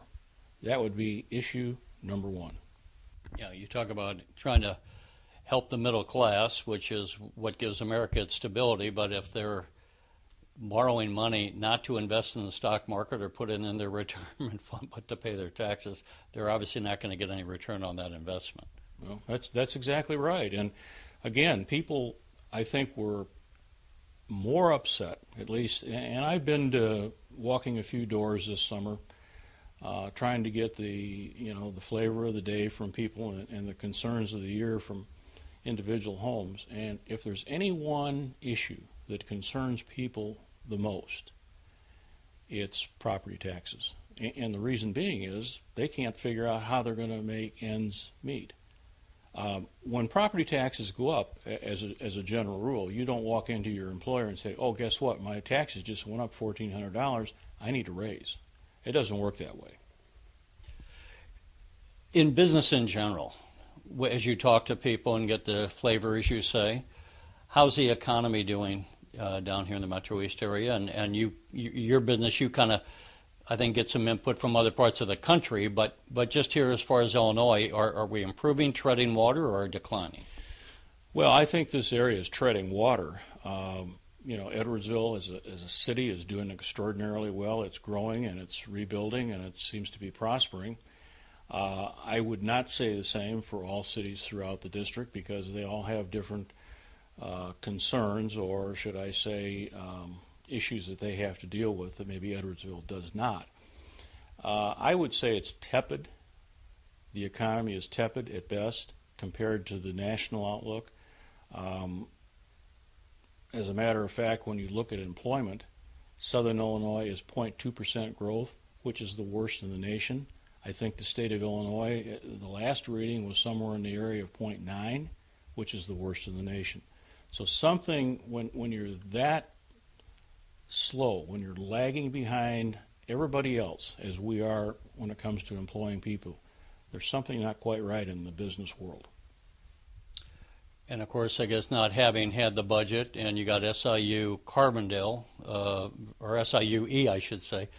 that would be issue number 1. Yeah, you talk about trying to help the middle class, which is what gives America its stability, but if they're borrowing money not to invest in the stock market or put it in their retirement fund, but to pay their taxes, they're obviously not going to get any return on that investment. Well, that's exactly right. And again, people, I think, were more upset, at least, and I've been to walking a few doors this summer, trying to get the flavor of the day from people and the concerns of the year from individual homes. And if there's any one issue that concerns people the most, it's property taxes. And the reason being is they can't figure out how they're going to make ends meet. When property taxes go up, as a general rule, you don't walk into your employer and say, oh, guess what, my taxes just went up $1,400, I need a raise. It doesn't work that way. In business in general, as you talk to people and get the flavor, as you say, how's the economy doing down here in the Metro East area? And your business, you kind of, I think, get some input from other parts of the country, but just here as far as Illinois, are we improving, treading water, or declining? Well, I think this area is treading water. Edwardsville as a city is doing extraordinarily well. It's growing and it's rebuilding and it seems to be prospering. I would not say the same for all cities throughout the district because they all have different concerns, or should I say issues that they have to deal with that maybe Edwardsville does not. I would say it's tepid. The economy is tepid at best compared to the national outlook. As a matter of fact, when you look at employment, Southern Illinois is 0.2% growth, which is the worst in the nation. I think the state of Illinois, the last reading was somewhere in the area of 0.9, which is the worst in the nation. So something, when you're that slow, when you're lagging behind everybody else, as we are when it comes to employing people, there's something not quite right in the business world. And of course, I guess not having had the budget, and you got SIU Carbondale, or SIUE, I should say,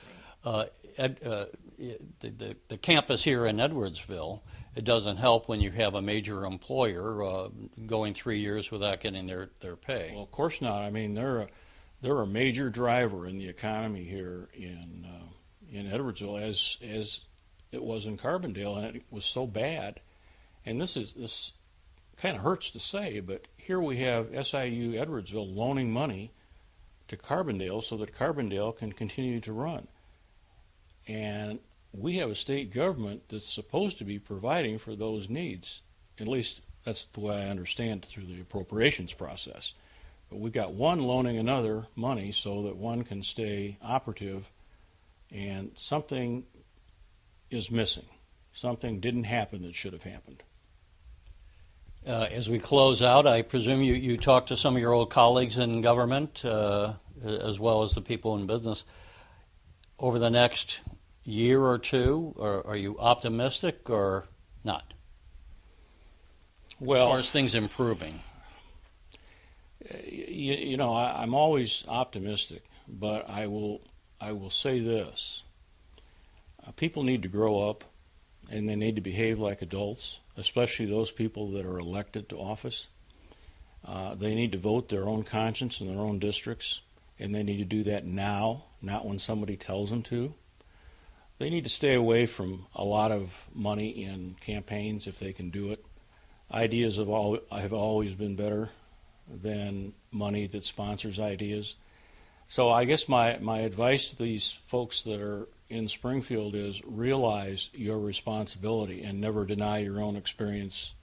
the campus here in Edwardsville, it doesn't help when you have a major employer going 3 years without getting their pay. Well, of course not. I mean, they're a major driver in the economy here in Edwardsville, as it was in Carbondale, and it was so bad. And this kind of hurts to say, but here we have SIU Edwardsville loaning money to Carbondale so that Carbondale can continue to run. And we have a state government that's supposed to be providing for those needs. At least that's the way I understand it through the appropriations process. But we've got one loaning another money so that one can stay operative, and something is missing. Something didn't happen that should have happened. As we close out, I presume you talked to some of your old colleagues in government, as well as the people in business. Over the next year or two, or are you optimistic or not? Well, as far as things improving. You know, I'm always optimistic, but I will say this. People need to grow up, and they need to behave like adults, especially those people that are elected to office. They need to vote their own conscience in their own districts, and they need to do that now, not when somebody tells them to. They need to stay away from a lot of money in campaigns if they can do it. Ideas have always been better than money that sponsors ideas. So I guess my advice to these folks that are in Springfield is realize your responsibility and never deny your own experience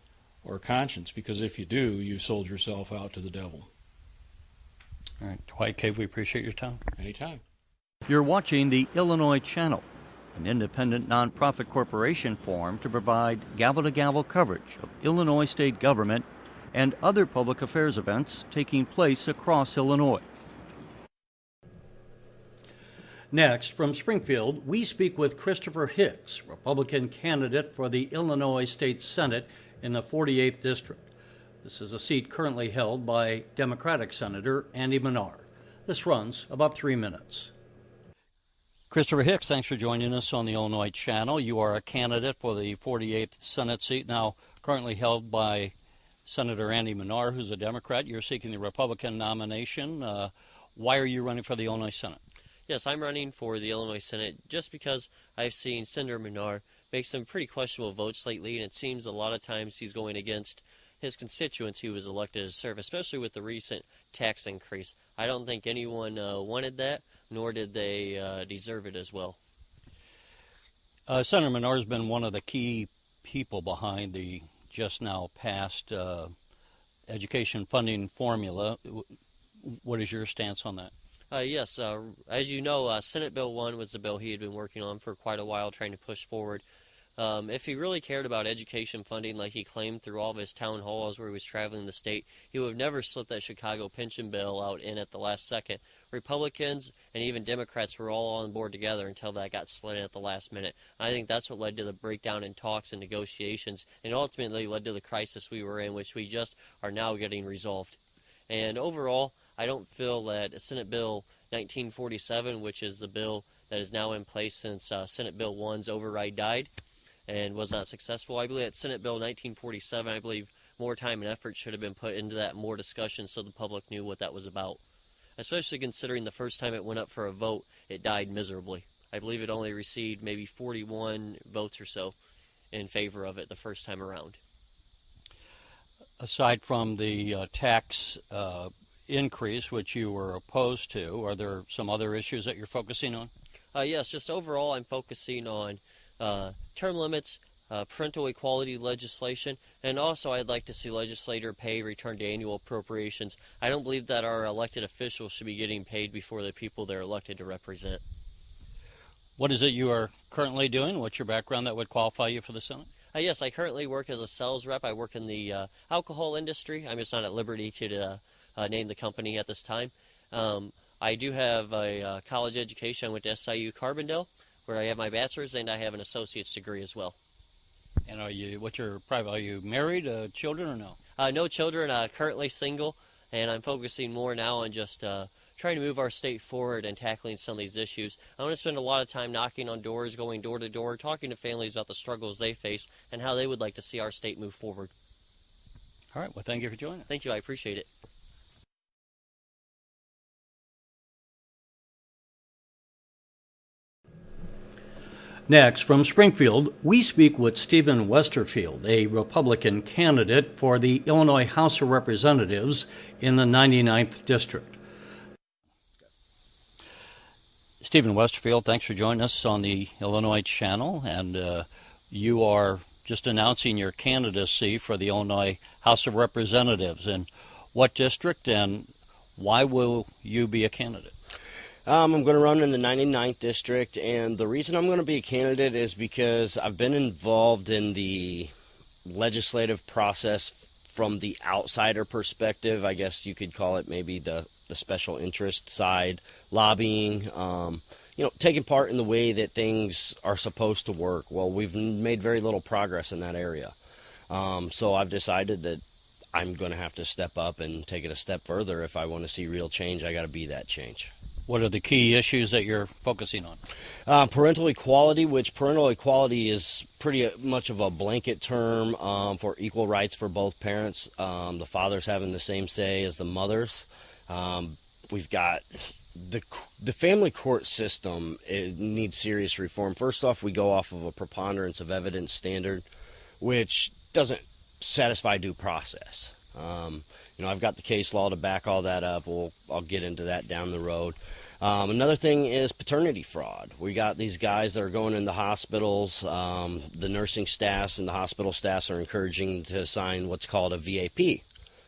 or conscience, because if you do, you sold yourself out to the devil. All right, Dwight Cave, we appreciate your time. Anytime. You're watching the Illinois Channel, an independent nonprofit corporation formed to provide gavel-to-gavel coverage of Illinois state government and other public affairs events taking place across Illinois. Next, from Springfield, we speak with Christopher Hicks, Republican candidate for the Illinois State Senate in the 48th District. This is a seat currently held by Democratic Senator Andy Menard. This runs about 3 minutes. Christopher Hicks, thanks for joining us on the Illinois Channel. You are a candidate for the 48th Senate seat, now currently held by Senator Andy Menard, who's a Democrat. You're seeking the Republican nomination. Why are you running for the Illinois Senate? Yes, I'm running for the Illinois Senate just because I've seen Senator Menard make some pretty questionable votes lately, and it seems a lot of times he's going against his constituents he was elected to serve, especially with the recent tax increase. I don't think anyone wanted that, nor did they deserve it as well. Senator Menard has been one of the key people behind the just now passed education funding formula. What is your stance on that? Yes, as you know, Senate Bill 1 was the bill he had been working on for quite a while, trying to push forward. If he really cared about education funding like he claimed through all of his town halls where he was traveling the state, he would have never slipped that Chicago pension bill out in at the last second. Republicans and even Democrats were all on board together until that got slid in at the last minute. I think that's what led to the breakdown in talks and negotiations, and ultimately led to the crisis we were in, which we just are now getting resolved. And overall, I don't feel that Senate Bill 1947, which is the bill that is now in place since Senate Bill 1's override died and was not successful. I believe that Senate Bill 1947, I believe more time and effort should have been put into that, more discussion so the public knew what that was about. Especially considering the first time it went up for a vote, it died miserably. I believe it only received maybe 41 votes or so in favor of it the first time around. Aside from the tax increase, which you were opposed to, are there some other issues that you're focusing on? Yes, just overall I'm focusing on term limits, parental equality legislation, and also I'd like to see legislator pay return to annual appropriations. I don't believe that our elected officials should be getting paid before the people they're elected to represent. What is it you are currently doing? What's your background that would qualify you for the Senate? Yes, I currently work as a sales rep. I work in the alcohol industry. I'm just not at liberty to name the company at this time. I do have a college education. I went to SIU Carbondale, where I have my bachelor's, and I have an associate's degree as well. And are you married, children, or no? No children, currently single, and I'm focusing more now on just trying to move our state forward and tackling some of these issues. I want to spend a lot of time knocking on doors, going door to door, talking to families about the struggles they face and how they would like to see our state move forward. All right, well, thank you for joining us. Thank you, I appreciate it. Next, from Springfield, we speak with Stephen Westerfield, a Republican candidate for the Illinois House of Representatives in the 99th District. Stephen Westerfield, thanks for joining us on the Illinois channel, and you are just announcing your candidacy for the Illinois House of Representatives. In what district, and why will you be a candidate? I'm going to run in the 99th District, and the reason I'm going to be a candidate is because I've been involved in the legislative process from the outsider perspective. I guess you could call it maybe the special interest side, lobbying, taking part in the way that things are supposed to work. Well, we've made very little progress in that area. So I've decided that I'm going to have to step up and take it a step further. If I want to see real change, I got to be that change. What are the key issues that you're focusing on? Parental equality, which parental equality is pretty much of a blanket term for equal rights for both parents. The fathers having the same say as the mothers. We've got the family court system. It needs serious reform. First off, we go off of a preponderance of evidence standard, which doesn't satisfy due process. I've got the case law to back all that up. I'll get into that down the road. Another thing is paternity fraud. We got these guys that are going into hospitals. The nursing staffs and the hospital staffs are encouraging to sign what's called a VAP.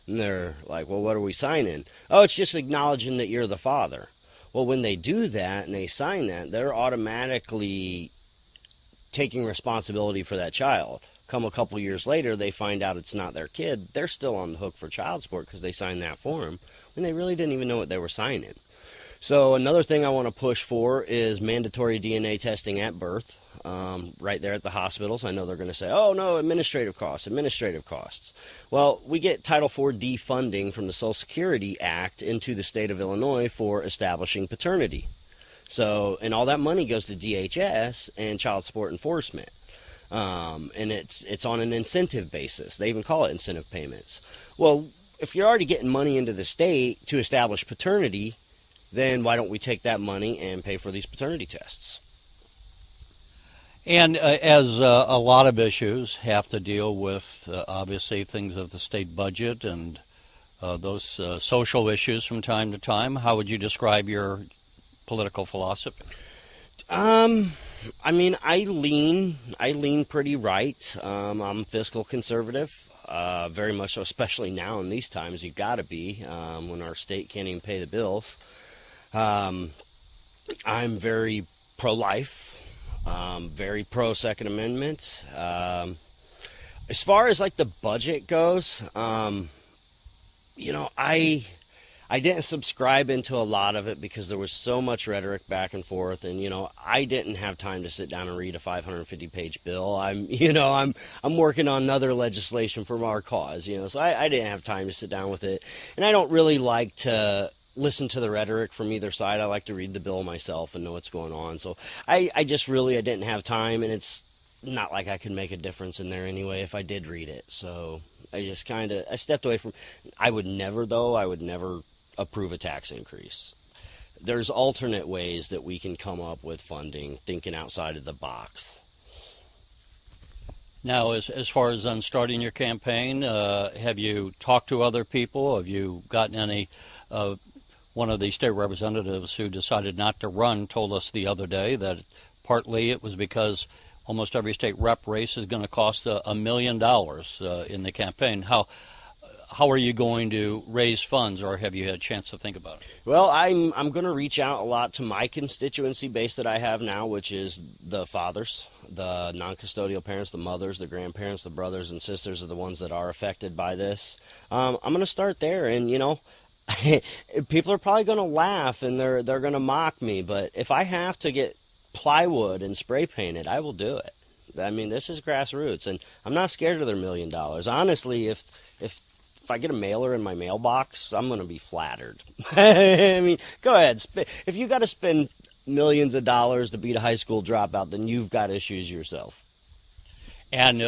And they're like, well, what are we signing? Oh, it's just acknowledging that you're the father. Well, when they do that and they sign that, they're automatically taking responsibility for that child. Come a couple years later, they find out it's not their kid. They're still on the hook for child support because they signed that form when they really didn't even know what they were signing. So another thing I want to push for is mandatory DNA testing at birth, right there at the hospitals. I know they're going to say, oh, no, administrative costs. Well, we get Title IV funding from the Social Security Act into the state of Illinois for establishing paternity. So, and all that money goes to DHS and child support enforcement. And it's on an incentive basis. They even call it incentive payments. Well, if you're already getting money into the state to establish paternity, then why don't we take that money and pay for these paternity tests? And as a lot of issues have to deal with, obviously, things of the state budget and those social issues from time to time, how would you describe your political philosophy? I mean, I lean pretty right. I'm fiscal conservative, very much so, especially now in these times. You've got to be, when our state can't even pay the bills. I'm very pro-life, very pro-Second Amendment. As far as, like, the budget goes, I didn't subscribe into a lot of it because there was so much rhetoric back and forth, and I didn't have time to sit down and read a 550-page bill. I'm working on another legislation for our cause, so I didn't have time to sit down with it, and I don't really like to listen to the rhetoric from either side. I like to read the bill myself and know what's going on. So I didn't have time, and it's not like I could make a difference in there anyway if I did read it. So I just I stepped away from. I would never approve a tax increase. There's alternate ways that we can come up with funding, thinking outside of the box. Now, as far as starting your campaign, have you talked to other people? Have you gotten any? One of the state representatives who decided not to run told us the other day that partly it was because almost every state rep race is going to cost $1 million in the campaign. How are you going to raise funds, or have you had a chance to think about it? Well, I'm going to reach out a lot to my constituency base that I have now, which is the fathers, the non-custodial parents, the mothers, the grandparents, the brothers and sisters are the ones that are affected by this. I'm going to start there, and people are probably going to laugh and they're going to mock me, but if I have to get plywood and spray painted, I will do it. I mean, this is grassroots, and I'm not scared of their $1 million. Honestly, if if I get a mailer in my mailbox, I'm going to be flattered. I mean, go ahead. If you got to spend millions of dollars to beat a high school dropout, then you've got issues yourself. And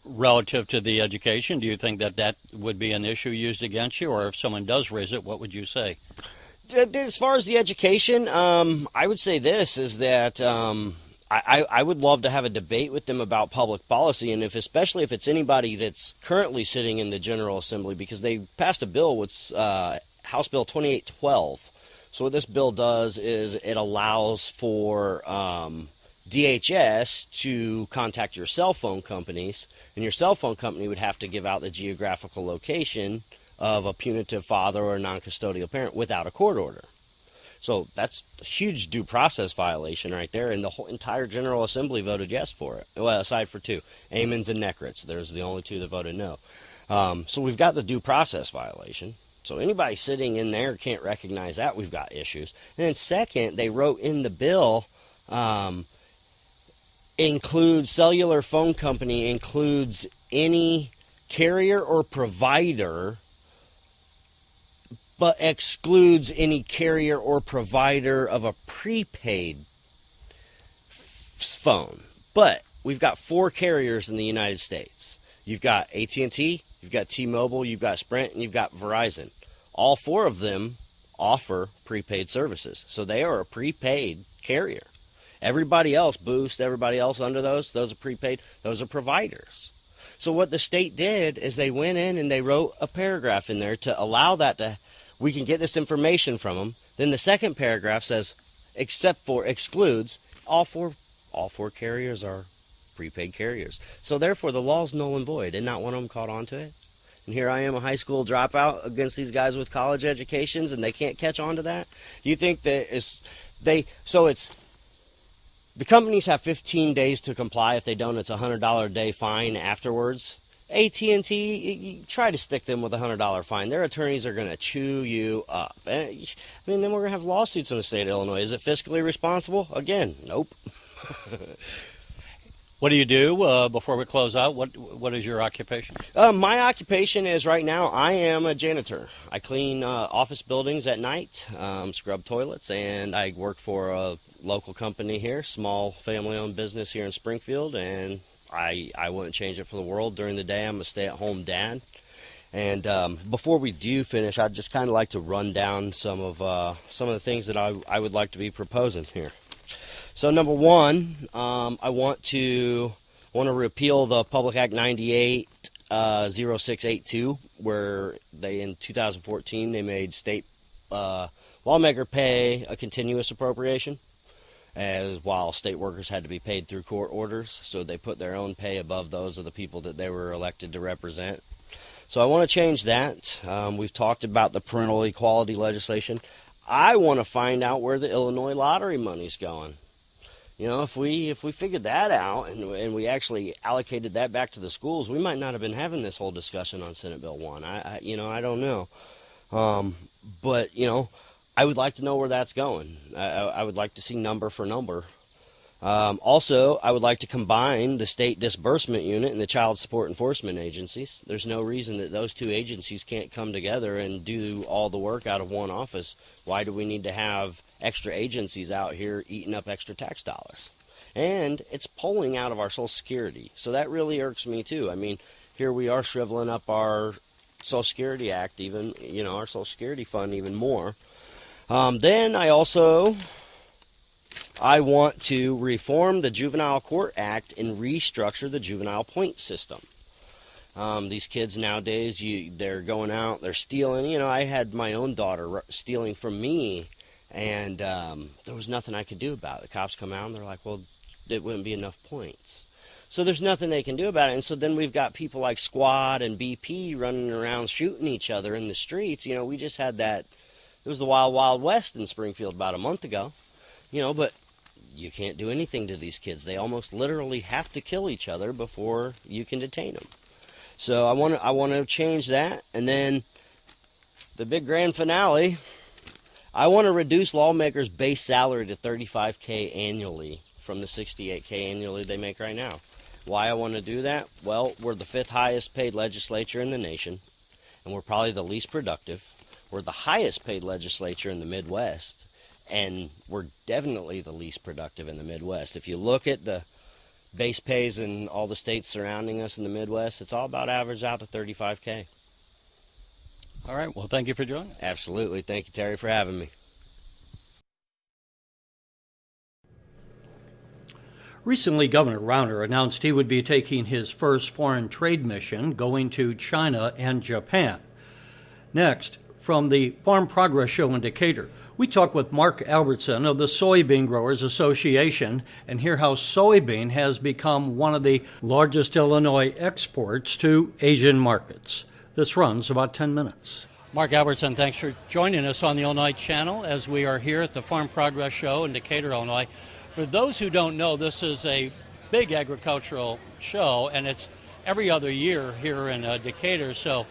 relative to the education, do you think that that would be an issue used against you? Or if someone does raise it, what would you say? As far as the education, I would say this is that I would love to have a debate with them about public policy, and especially if it's anybody that's currently sitting in the General Assembly, because they passed a bill with House Bill 2812. So what this bill does is it allows for DHS to contact your cell phone companies, and your cell phone company would have to give out the geographical location of a punitive father or a non-custodial parent without a court order. So that's a huge due process violation right there, and the whole entire General Assembly voted yes for it. Well, aside for two, Amons and Necritz. There's the only two that voted no. So we've got the due process violation. So anybody sitting in there can't recognize that we've got issues. And then second, they wrote in the bill, includes cellular phone company, includes any carrier or provider, but excludes any carrier or provider of a prepaid phone. But we've got 4 carriers in the United States. You've got AT&T, you've got T-Mobile, you've got Sprint, and you've got Verizon. All 4 of them offer prepaid services. So they are a prepaid carrier. Everybody else, Boost, everybody else under those are prepaid, those are providers. So what the state did is they went in and they wrote a paragraph in there to allow that to, we can get this information from them. Then the second paragraph says, except for, excludes, all four carriers are prepaid carriers. So therefore the law's null and void, and not one of them caught on to it. And here I am, a high school dropout against these guys with college educations, and they can't catch on to that? You think that the companies have 15 days to comply. If they don't, it's a $100 a day fine afterwards. AT&T, you try to stick them with a $100 fine. Their attorneys are going to chew you up. I mean, then we're going to have lawsuits in the state of Illinois. Is it fiscally responsible? Again, nope. What do you do before we close out? What is your occupation? My occupation is right now I am a janitor. I clean office buildings at night, scrub toilets, and I work for a local company here, small family-owned business here in Springfield, and I wouldn't change it for the world. During the day, I'm a stay-at-home dad. And before we do finish, I'd just kind of like to run down some of the things that I would like to be proposing here. So number one, I want to repeal the Public Act 98 0682, where in 2014 they made state lawmaker pay a continuous appropriation, while state workers had to be paid through court orders. So they put their own pay above those of the people that they were elected to represent. So I want to change that. We've talked about the parental equality legislation. I want to find out where the Illinois lottery money's going. You know, if we figured that out and we actually allocated that back to the schools, we might not have been having this whole discussion on Senate Bill 1. I don't know. But, I would like to know where that's going. I would like to see number for number. Also, I would like to combine the state disbursement unit and the child support enforcement agencies. There's no reason that those two agencies can't come together and do all the work out of one office. Why do we need to have extra agencies out here eating up extra tax dollars? And it's pulling out of our Social Security. So that really irks me too. I mean, here we are shriveling up our Social Security Act, even, our Social Security fund even more. Then I want to reform the Juvenile Court Act and restructure the juvenile point system. These kids nowadays, they're going out, they're stealing. I had my own daughter stealing from me, and there was nothing I could do about it. The cops come out, and they're like, well, it wouldn't be enough points. So there's nothing they can do about it. And so then we've got people like Squad and BP running around shooting each other in the streets. We just had that. It was the Wild Wild West in Springfield about a month ago. But you can't do anything to these kids. They almost literally have to kill each other before you can detain them. So I want to change that. And then the big grand finale, I want to reduce lawmakers' base salary to $35,000 annually from the $68,000 annually they make right now. Why I want to do that? Well, we're the 5th highest paid legislature in the nation. and we're probably the least productive. We're the highest paid legislature in the Midwest, and we're definitely the least productive in the Midwest. If you look at the base pays in all the states surrounding us in the Midwest, it's all about average out to $35K. All right. Well, thank you for joining. Absolutely. Thank you, Terry, for having me. Recently, Governor Rauner announced he would be taking his first foreign trade mission, going to China and Japan. Next, from the Farm Progress Show in Decatur, we talk with Mark Albertson of the Soybean Growers Association and hear how soybean has become one of the largest Illinois exports to Asian markets. This runs about 10 minutes. Mark Albertson, thanks for joining us on the Illinois Channel as we are here at the Farm Progress Show in Decatur, Illinois. For those who don't know, this is a big agricultural show, and it's every other year here in Decatur, so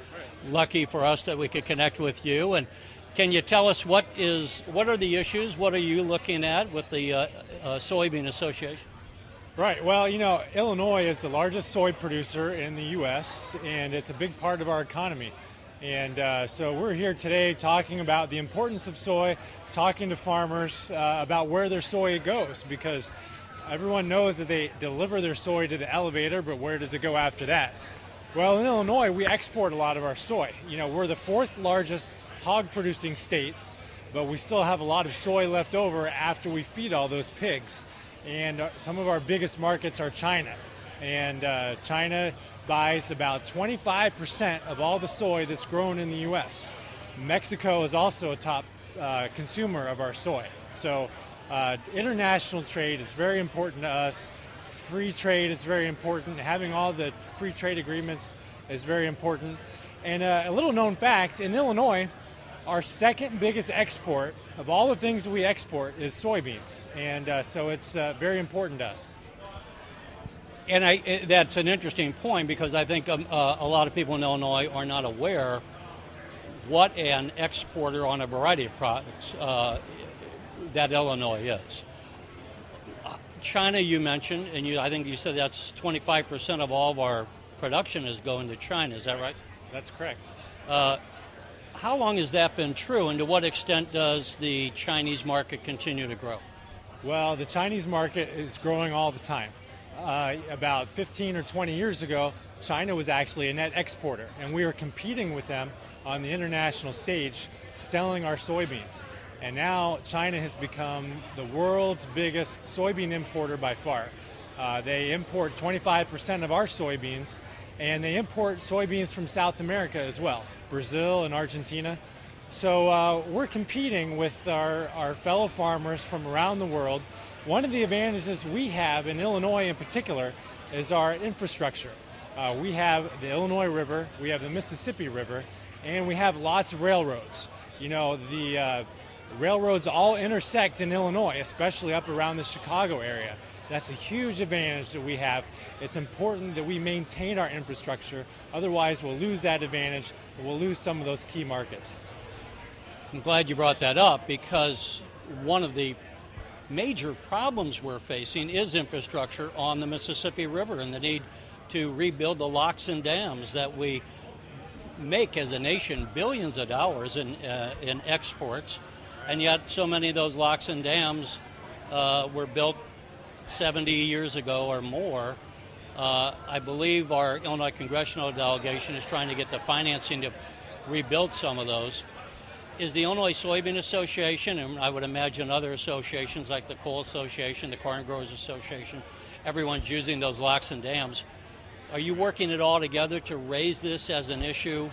lucky for us that we could connect with you. And can you tell us what are the issues, what are you looking at with the Soybean Association? Right. Well, Illinois is the largest soy producer in the U.S., and it's a big part of our economy. And so we're here today talking about the importance of soy, talking to farmers about where their soy goes, because everyone knows that they deliver their soy to the elevator, but where does it go after that? Well, in Illinois, we export a lot of our soy. We're the fourth largest hog-producing state, but we still have a lot of soy left over after we feed all those pigs. And some of our biggest markets are China. And China buys about 25% of all the soy that's grown in the U.S. Mexico is also a top consumer of our soy. So international trade is very important to us. Free trade is very important. Having all the free trade agreements is very important. And a little known fact, in Illinois, our second biggest export of all the things we export is soybeans. And so it's very important to us. And that's an interesting point, because I think a lot of people in Illinois are not aware what an exporter on a variety of products that Illinois is. China, you mentioned, and I think you said that's 25% of all of our production is going to China. Is that right? That's correct. How long has that been true, and to what extent does the Chinese market continue to grow? Well, the Chinese market is growing all the time. About 15 or 20 years ago, China was actually a net exporter, and we were competing with them on the international stage, selling our soybeans. And now China has become the world's biggest soybean importer by far. They import 25% of our soybeans, and they import soybeans from South America as well, Brazil and Argentina. So we're competing with our fellow farmers from around the world. One of the advantages we have in Illinois in particular is our infrastructure. We have the Illinois River, we have the Mississippi River, and we have lots of railroads. The railroads all intersect in Illinois, especially up around the Chicago area. That's a huge advantage that we have. It's important that we maintain our infrastructure, otherwise we'll lose that advantage and we'll lose some of those key markets. I'm glad you brought that up, because one of the major problems we're facing is infrastructure on the Mississippi River and the need to rebuild the locks and dams that we make as a nation billions of dollars in exports, and yet so many of those locks and dams were built 70 years ago or more. I believe our Illinois congressional delegation is trying to get the financing to rebuild some of those. Is the Illinois Soybean Association, and I would imagine other associations like the Coal Association, the Corn Growers Association, everyone's using those locks and dams. Are you working it all together to raise this as an issue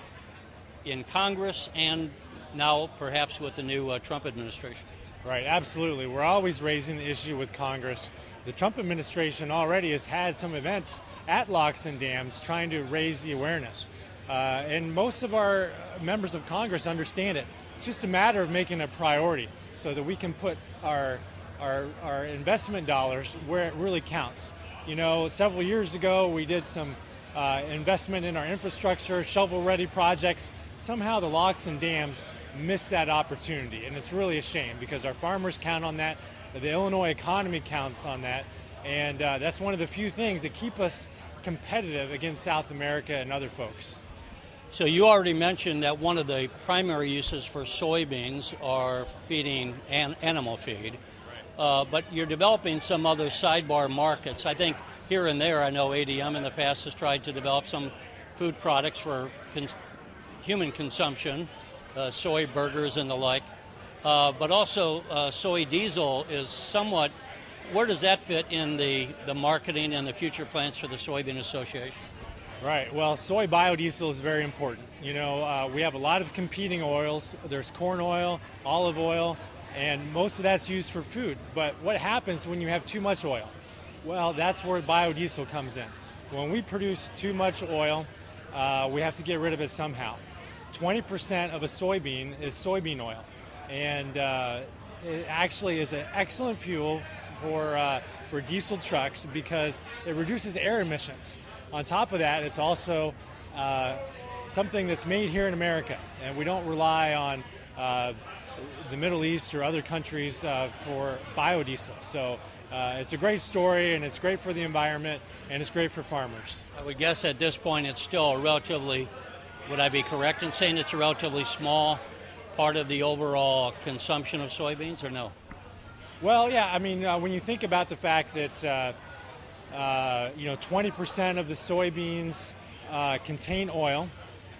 in Congress and now perhaps with the new Trump administration? Right, absolutely. We're always raising the issue with Congress. The Trump administration already has had some events at locks and dams trying to raise the awareness. And most of our members of Congress understand it. It's just a matter of making it a priority so that we can put our investment dollars where it really counts. Several years ago we did some investment in our infrastructure, shovel-ready projects. Somehow the locks and dams missed that opportunity, and it's really a shame because our farmers count on that, the Illinois economy counts on that, and that's one of the few things that keep us competitive against South America and other folks. So you already mentioned that one of the primary uses for soybeans are feeding animal feed, but you're developing some other sidebar markets. I think here and there, I know ADM in the past has tried to develop some food products for human consumption, soy burgers and the like, but also soy diesel is somewhat, where does that fit in the marketing and the future plans for the Soybean Association? Right. Well, soy biodiesel is very important. You know, we have a lot of competing oils. There's corn oil, olive oil, and most of that's used for food. But what happens when you have too much oil? Well, that's where biodiesel comes in. When we produce too much oil, we have to get rid of it somehow. 20% of a soybean is soybean oil, and it actually is an excellent fuel for diesel trucks because it reduces air emissions. On top of that, it's also something that's made here in America, and we don't rely on the Middle East or other countries for biodiesel. So it's a great story, and it's great for the environment, and it's great for farmers. I would guess at this point it's still a relatively, would I be correct in saying it's a relatively small part of the overall consumption of soybeans, or no? Well, yeah, I mean, when you think about the fact that 20% of the soybeans contain oil,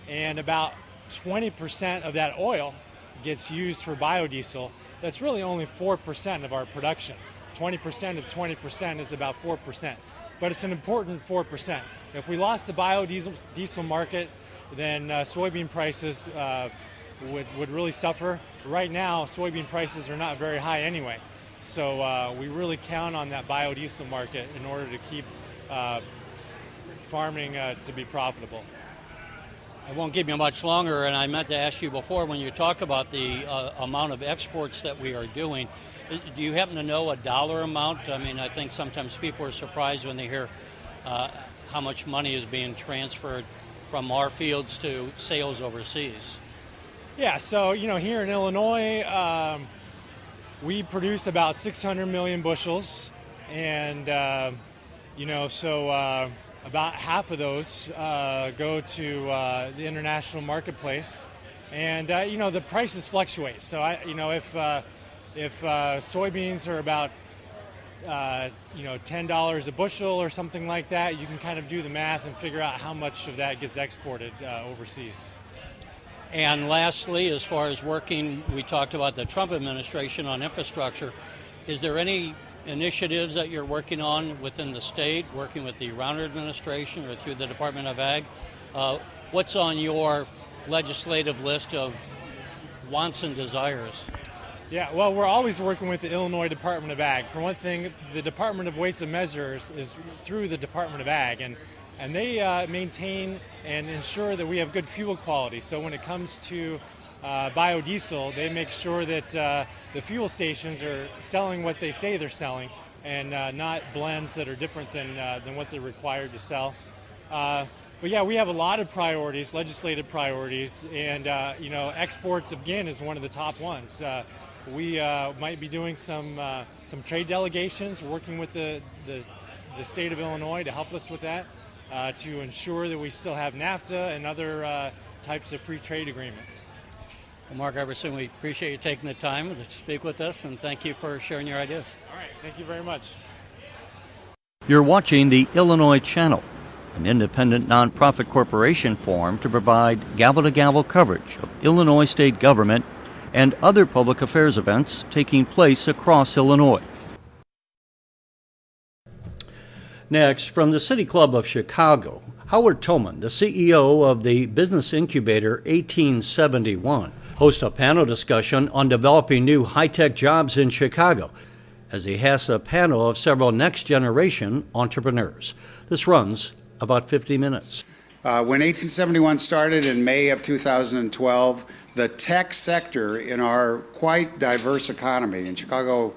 and about 20% of that oil gets used for biodiesel. That's really only 4% of our production. 20% of 20% is about 4%, but it's an important 4%. If we lost the biodiesel market, then soybean prices would really suffer. Right now, soybean prices are not very high anyway. So we really count on that biodiesel market in order to keep farming to be profitable. I won't give you much longer, and I meant to ask you before, when you talk about the amount of exports that we are doing, do you happen to know a dollar amount? I mean, I think sometimes people are surprised when they hear how much money is being transferred from our fields to sales overseas. Yeah, so, here in Illinois, we produce about 600 million bushels, and about half of those go to the international marketplace, and the prices fluctuate. So if soybeans are about $10 a bushel or something like that, you can kind of do the math and figure out how much of that gets exported overseas. And lastly, as far as working, we talked about the Trump administration on infrastructure. Is there any initiatives that you're working on within the state, working with the Rauner administration or through the Department of Ag? What's on your legislative list of wants and desires? Yeah, well, we're always working with the Illinois Department of Ag. For one thing, the Department of Weights and Measures is through the Department of Ag, and they maintain and ensure that we have good fuel quality. So when it comes to biodiesel, they make sure that the fuel stations are selling what they say they're selling, and not blends that are different than what they're required to sell. But yeah, we have a lot of priorities, legislative priorities, and exports again is one of the top ones. We might be doing some trade delegations, working with the state of Illinois to help us with that, to ensure that we still have NAFTA and other types of free trade agreements. Well, Mark Iverson, we appreciate you taking the time to speak with us, and thank you for sharing your ideas. All right, thank you very much. You're watching the Illinois Channel, an independent nonprofit corporation formed to provide gavel-to-gavel coverage of Illinois state government and other public affairs events taking place across Illinois. Next, from the City Club of Chicago, Howard Toman, the CEO of the business incubator 1871, hosts a panel discussion on developing new high-tech jobs in Chicago, as he has a panel of several next-generation entrepreneurs. This runs about 50 minutes. When 1871 started in May of 2012, the tech sector in our quite diverse economy in Chicago,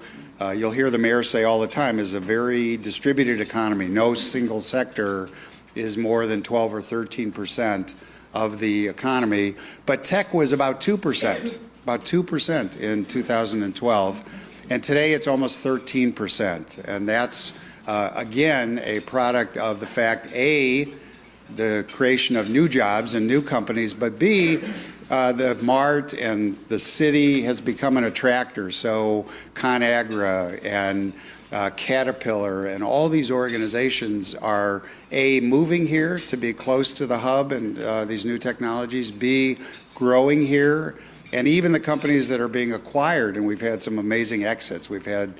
you'll hear the mayor say all the time, is a very distributed economy. No single sector is more than 12 or 13% of the economy, but tech was about 2% in 2012, and today it's almost 13%, and that's again a product of the fact, the creation of new jobs and new companies, but B, the MART and the city has become an attractor. So ConAgra and Caterpillar and all these organizations are A, moving here to be close to the hub and these new technologies, B, growing here, and even the companies that are being acquired, and we've had some amazing exits. We've had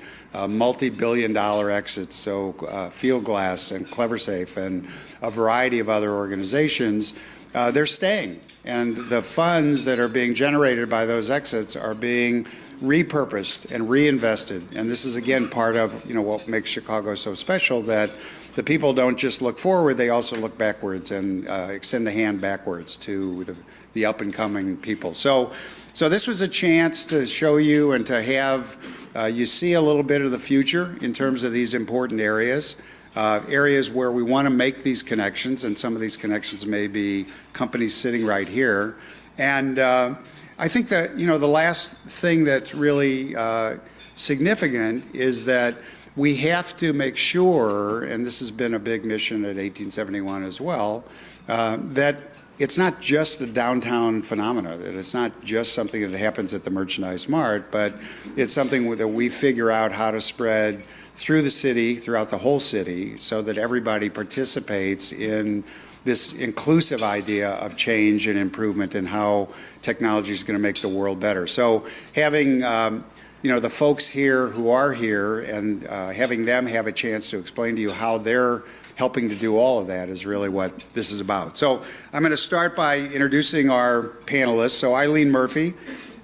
multi-billion-dollar exits, so Fieldglass and CleverSafe and a variety of other organizations, they're staying. And the funds that are being generated by those exits are being repurposed and reinvested. And this is, again, part of what makes Chicago so special, that the people don't just look forward, they also look backwards and extend a hand backwards to the up-and-coming people. So this was a chance to show you and to have you see a little bit of the future in terms of these important areas. Areas where we want to make these connections, and some of these connections may be companies sitting right here. And I think that the last thing that's really significant is that we have to make sure, and this has been a big mission at 1871 as well, that it's not just a downtown phenomena, that it's not just something that happens at the Merchandise Mart, but it's something that we figure out how to spread through the city, throughout the whole city, so that everybody participates in this inclusive idea of change and improvement and how technology is going to make the world better. So having the folks here who are here and having them have a chance to explain to you how they're helping to do all of that is really what this is about. So I'm going to start by introducing our panelists. So Eileen Murphy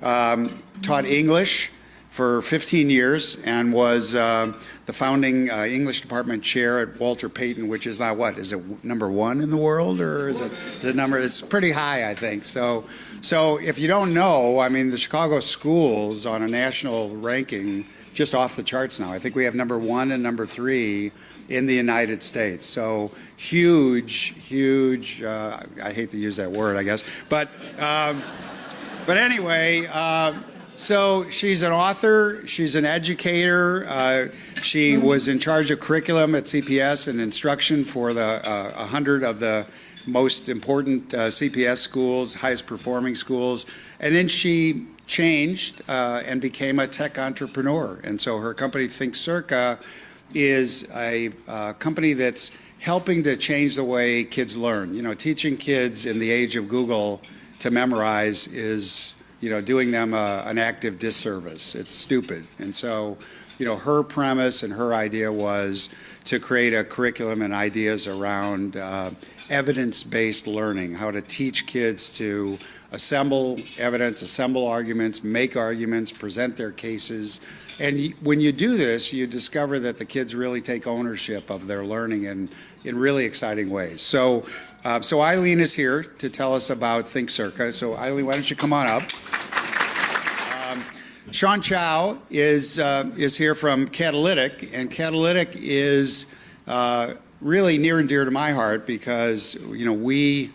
taught English for 15 years and was the founding English department chair at Walter Payton, which is now what? Is it #1 in the world, or is it number? It's pretty high, I think. So if you don't know, I mean, the Chicago schools on a national ranking just off the charts now. I think we have #1 and #3 in the United States. So huge. I hate to use that word, I guess, but anyway. So she's an author, she's an educator, she was in charge of curriculum at CPS and instruction for the 100 of the most important CPS schools, highest performing schools, and then she changed and became a tech entrepreneur. And so her company, Think Circa, is a company that's helping to change the way kids learn. Teaching kids in the age of Google to memorize is doing them an active disservice. It's stupid. And so, her premise and her idea was to create a curriculum and ideas around evidence-based learning, how to teach kids to assemble evidence, assemble arguments, make arguments, present their cases. And when you do this, you discover that the kids really take ownership of their learning in really exciting ways. So Eileen is here to tell us about Think Circa. So Eileen, why don't you come on up? Sean Chow is here from Catalytic, and Catalytic is really near and dear to my heart because we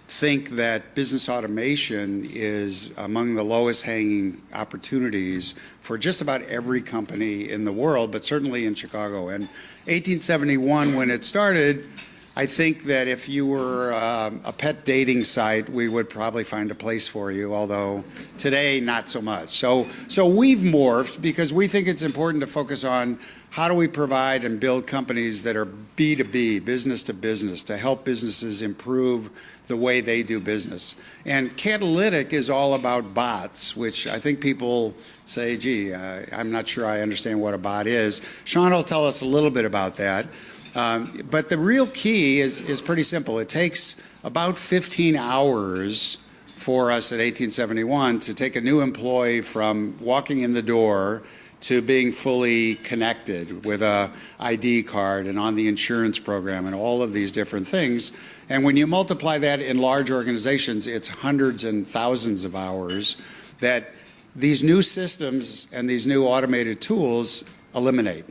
think that business automation is among the lowest hanging opportunities for just about every company in the world, but certainly in Chicago. And 1871, when it started, I think that if you were a pet dating site, we would probably find a place for you, although today, not so much. So we've morphed because we think it's important to focus on how do we provide and build companies that are B2B, business to business, to help businesses improve the way they do business. And Catalytic is all about bots, which I think people say, gee, I'm not sure I understand what a bot is. Sean will tell us a little bit about that. But the real key is pretty simple. It takes about 15 hours for us at 1871 to take a new employee from walking in the door to being fully connected with a ID card and on the insurance program and all of these different things. And when you multiply that in large organizations, it's hundreds and thousands of hours that these new systems and these new automated tools eliminate.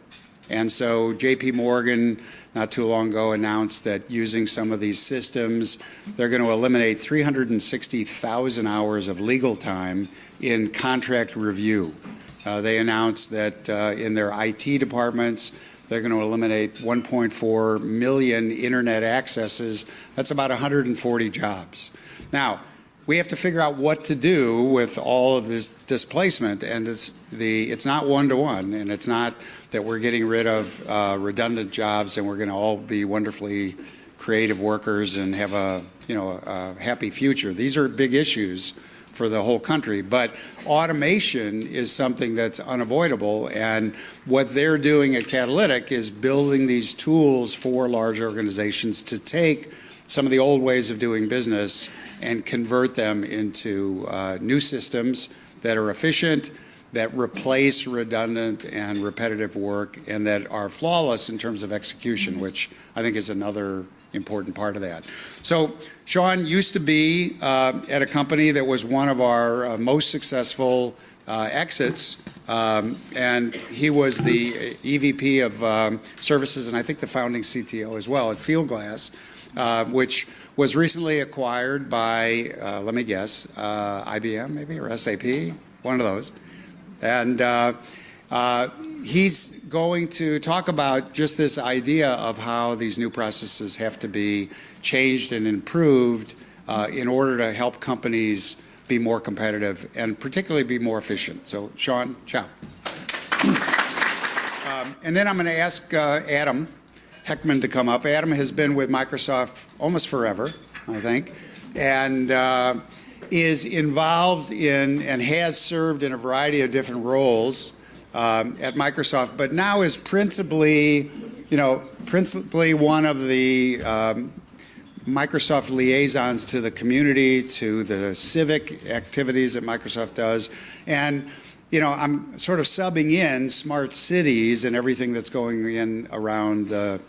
And so JP Morgan not too long ago announced that using some of these systems, they're going to eliminate 360,000 hours of legal time in contract review. They announced that in their IT departments, They're going to eliminate 1.4 million internet accesses. That's about 140 jobs. Now, we have to figure out what to do with all of this displacement, and it's not one-to-one, and it's not that we're getting rid of redundant jobs and we're going to all be wonderfully creative workers and have a happy future. These are big issues for the whole country, but automation is something that's unavoidable, and what they're doing at Catalytic is building these tools for large organizations to take some of the old ways of doing business and convert them into new systems that are efficient, that replace redundant and repetitive work, and that are flawless in terms of execution, which I think is another important part of that. So Sean used to be at a company that was one of our most successful exits, and he was the EVP of services and I think the founding CTO as well at Fieldglass, which was recently acquired by, let me guess, IBM maybe, or SAP, one of those. And he's going to talk about just this idea of how these new processes have to be changed and improved in order to help companies be more competitive and particularly be more efficient. So, Sean, ciao. And then I'm going to ask Adam Heckman to come up. Adam has been with Microsoft almost forever, I think, and is involved in and has served in a variety of different roles at Microsoft, but now is principally one of the Microsoft liaisons to the community, to the civic activities that Microsoft does, and I'm sort of subbing in smart cities and everything that's going in around the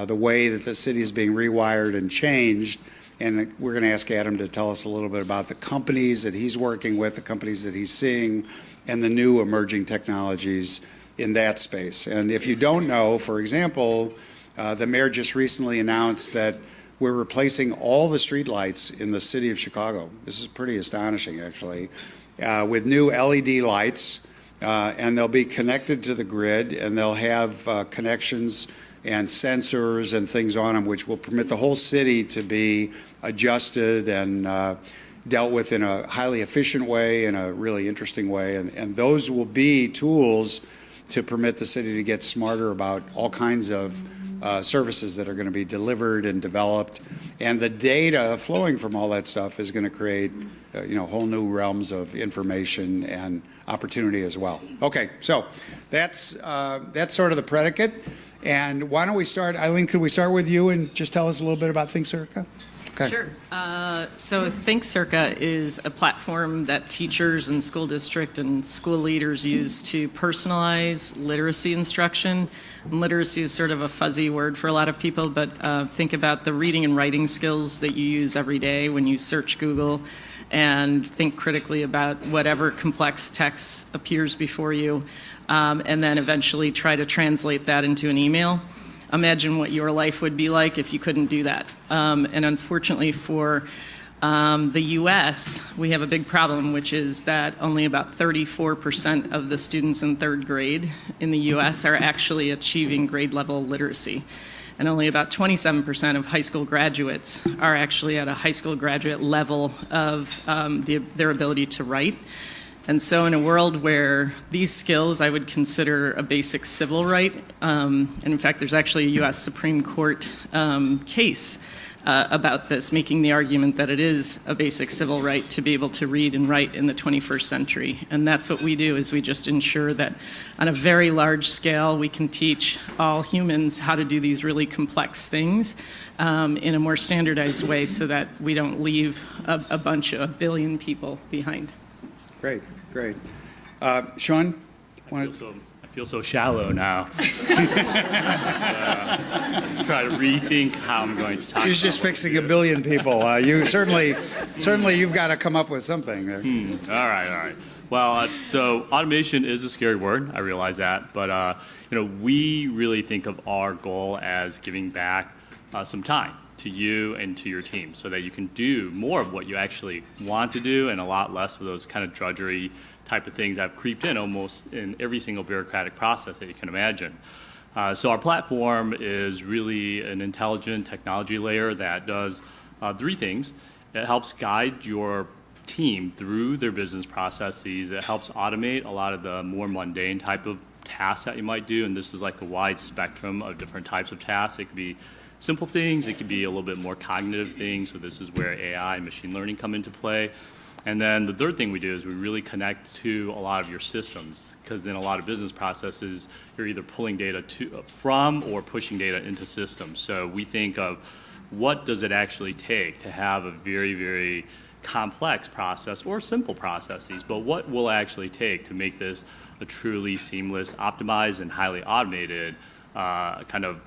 way that the city is being rewired and changed. And we're going to ask Adam to tell us a little bit about the companies that he's working with, the companies that he's seeing, and the new emerging technologies in that space. And if you don't know, for example, the mayor just recently announced that we're replacing all the streetlights in the city of Chicago. This is pretty astonishing, actually, with new LED lights, and they'll be connected to the grid, and they'll have connections and sensors and things on them, which will permit the whole city to be adjusted and dealt with in a highly efficient way, in a really interesting way. And those will be tools to permit the city to get smarter about all kinds of services that are going to be delivered and developed. And the data flowing from all that stuff is going to create whole new realms of information and opportunity as well. Okay, so that's sort of the predicate. And why don't we start, Eileen, could we start with you and just tell us a little bit about Think Circa? Okay. Sure. So Think Circa is a platform that teachers and school district and school leaders use to personalize literacy instruction. And literacy is sort of a fuzzy word for a lot of people, but think about the reading and writing skills that you use every day when you search Google, and think critically about whatever complex text appears before you, and then eventually try to translate that into an email. Imagine what your life would be like if you couldn't do that. And unfortunately for the U.S., we have a big problem, which is that only about 34% of the students in third grade in the U.S. are actually achieving grade level literacy. And only about 27% of high school graduates are actually at a high school graduate level of their ability to write. And so in a world where these skills I would consider a basic civil right, and in fact there's actually a U.S. Supreme Court case about this, making the argument that it is a basic civil right to be able to read and write in the 21st century. And that's what we do, is we just ensure that on a very large scale we can teach all humans how to do these really complex things in a more standardized way, so that we don't leave a billion people behind. Great, great. Sean? I feel so shallow now. Try to rethink how I'm going to talk. She's just fixing a billion people. You certainly you've got to come up with something there. All right. Well, so automation is a scary word. I realize that, but we really think of our goal as giving back some time to you and to your team, so that you can do more of what you actually want to do and a lot less of those kind of drudgery type of things that have creeped in almost in every single bureaucratic process that you can imagine. So our platform is really an intelligent technology layer that does three things. It helps guide your team through their business processes. It helps automate a lot of the more mundane type of tasks that you might do, and this is like a wide spectrum of different types of tasks. It could be simple things, it could be a little bit more cognitive things, so this is where AI and machine learning come into play. And then the third thing we do is we really connect to a lot of your systems, because in a lot of business processes, you're either pulling data from or pushing data into systems. So we think of what does it actually take to have a very, very complex process or simple processes, but what will it actually take to make this a truly seamless, optimized, and highly automated kind of,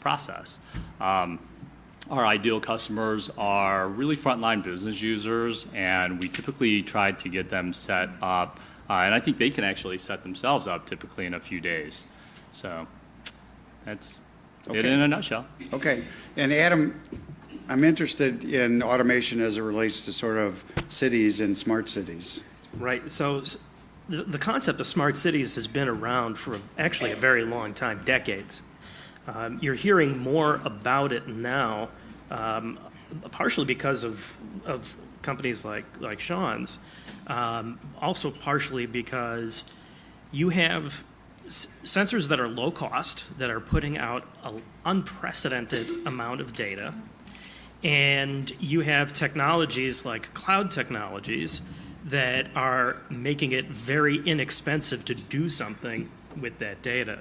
process. Our ideal customers are really frontline business users, and we typically try to get them set up, and I think they can actually set themselves up typically in a few days. So that's it in a nutshell. Okay. And Adam, I'm interested in automation as it relates to sort of cities and smart cities. Right. So the concept of smart cities has been around for actually a very long time, decades. You're hearing more about it now, partially because of companies like Sean's, also partially because you have sensors that are low cost, that are putting out an unprecedented amount of data, and you have technologies like cloud technologies that are making it very inexpensive to do something with that data.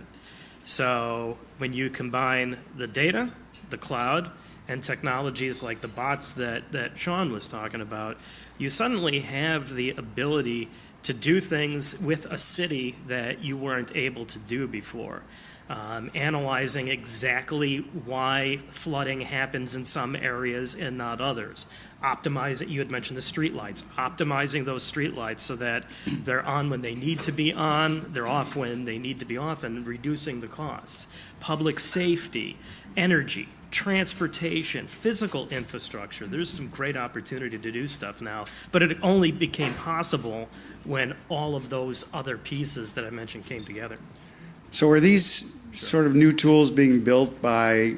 So when you combine the data, the cloud, and technologies like the bots that Sean was talking about, you suddenly have the ability to do things with a city that you weren't able to do before. Analyzing exactly why flooding happens in some areas and not others. Optimizing, you had mentioned the street lights, optimizing those street lights so that they're on when they need to be on, they're off when they need to be off, and reducing the costs. Public safety, energy, transportation, physical infrastructure. There's some great opportunity to do stuff now, but it only became possible when all of those other pieces that I mentioned came together. So are these sort of new tools being built by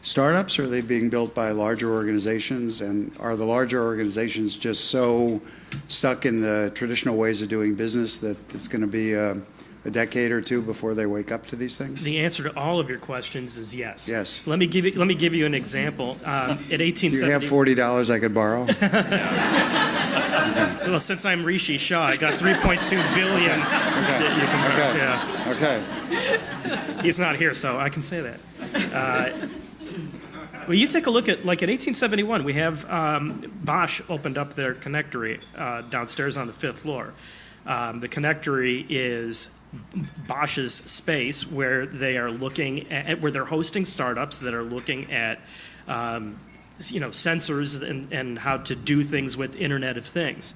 startups, or are they being built by larger organizations? And are the larger organizations just so stuck in the traditional ways of doing business that it's going to be a decade or two before they wake up to these things? The answer to all of your questions is yes. Yes. Let me give you an example. At 1870. Do you have $40 I could borrow? Well, since I'm Rishi Shah, I got $3.2 billion that you can borrow. Okay. He's not here, so I can say that. Well, you take a look at, like, in 1871, we have Bosch opened up their connectory downstairs on the 5th floor. The connectory is Bosch's space where they are looking at, where they're hosting startups that are looking at, sensors and how to do things with Internet of Things.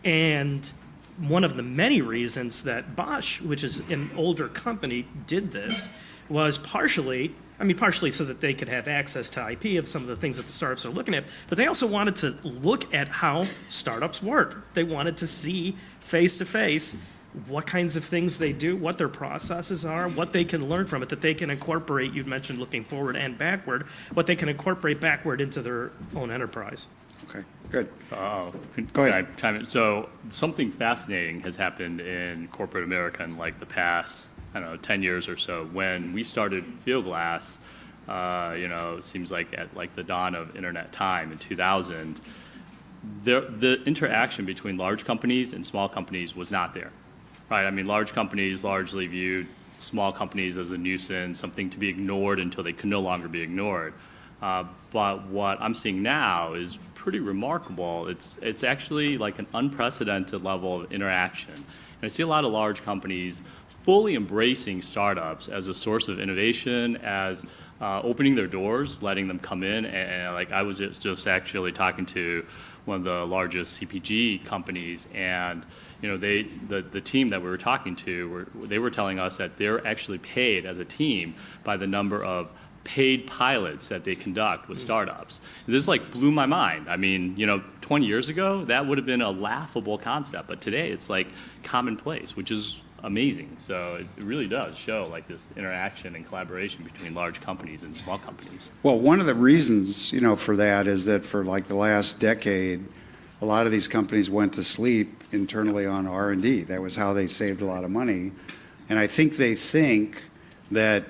And one of the many reasons that Bosch, which is an older company, did this was partially so that they could have access to IP of some of the things that the startups are looking at, but they also wanted to look at how startups work. They wanted to see face-to-face what kinds of things they do, what their processes are, what they can learn from it, that they can incorporate, you mentioned looking forward and backward, what they can incorporate backward into their own enterprise. Okay, good. Go ahead. So something fascinating has happened in corporate America in like the past, 10 years or so. When we started Fieldglass, it seems like at like the dawn of internet time in 2000, the interaction between large companies and small companies was not there, right? I mean, large companies largely viewed small companies as a nuisance, something to be ignored until they could no longer be ignored. But what I'm seeing now is pretty remarkable. It's actually like an unprecedented level of interaction. And I see a lot of large companies fully embracing startups as a source of innovation, as opening their doors, letting them come in. And like I was just actually talking to one of the largest CPG companies, and the team that we were talking to, they were telling us that they're actually paid as a team by the number of paid pilots that they conduct with startups. This like blew my mind. I mean, 20 years ago, that would have been a laughable concept, but today it's like commonplace, which is amazing. So it really does show like this interaction and collaboration between large companies and small companies. Well, one of the reasons, for that is that for like the last decade, a lot of these companies went to sleep internally on R&D. That was how they saved a lot of money. And I think they think that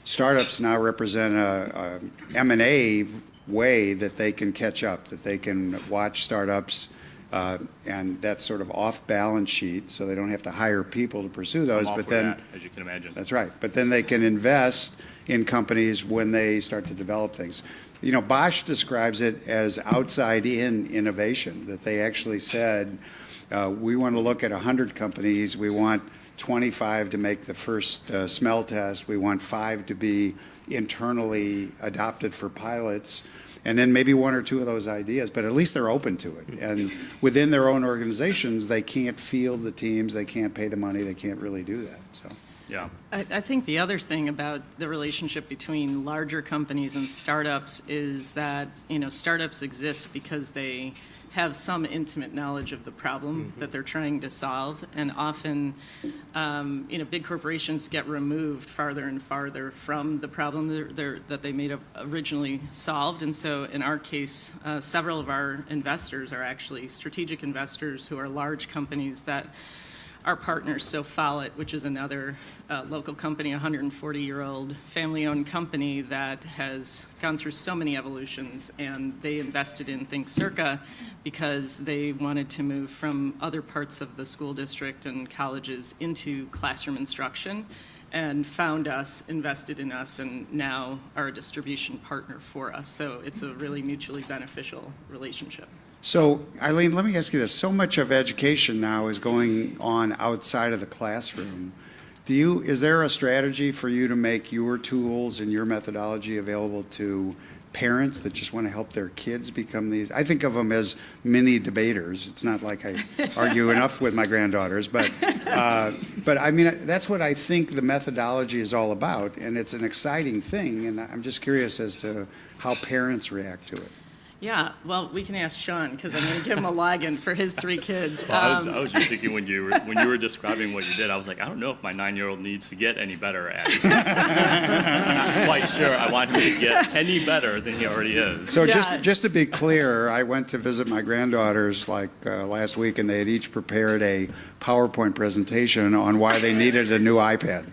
startups now represent a M&A way that they can catch up, that they can watch startups, and that's sort of off balance sheet, so they don't have to hire people to pursue those. I'm all but for then, that, as you can imagine. that's right. But then they can invest in companies when they start to develop things. Bosch describes it as outside-in innovation, that they actually said, we want to look at 100 companies. We want 25 to make the first smell test. We want 5 to be internally adopted for pilots, and then maybe 1 or 2 of those ideas, but at least they're open to it. And within their own organizations, they can't field the teams, they can't pay the money, they can't really do that. So. Yeah. I think the other thing about the relationship between larger companies and startups is that, startups exist because they have some intimate knowledge of the problem that they're trying to solve. And often, big corporations get removed farther and farther from the problem that they may have originally solved. And so in our case, several of our investors are actually strategic investors who are large companies that our partners. So Follett, which is another local company, a 140-year-old family-owned company that has gone through so many evolutions, and they invested in Think Circa because they wanted to move from other parts of the school district and colleges into classroom instruction, and found us, invested in us, and now are a distribution partner for us. So it's a really mutually beneficial relationship. So, Eileen, let me ask you this. So much of education now is going on outside of the classroom. Is there a strategy for you to make your tools and your methodology available to parents that just want to help their kids become these? I think of them as mini debaters. It's not like I argue enough with my granddaughters, but I mean, that's what I think the methodology is all about, and it's an exciting thing, and I'm just curious as to how parents react to it. Yeah, well, we can ask Sean, because I'm going to give him a login for his 3 kids. Well, I was just thinking when you were describing what you did, I was like, I don't know if my 9-year-old needs to get any better at it. I'm not quite sure I want him to get any better than he already is. So just to be clear, I went to visit my granddaughters last week, and they had each prepared a PowerPoint presentation on why they needed a new iPad.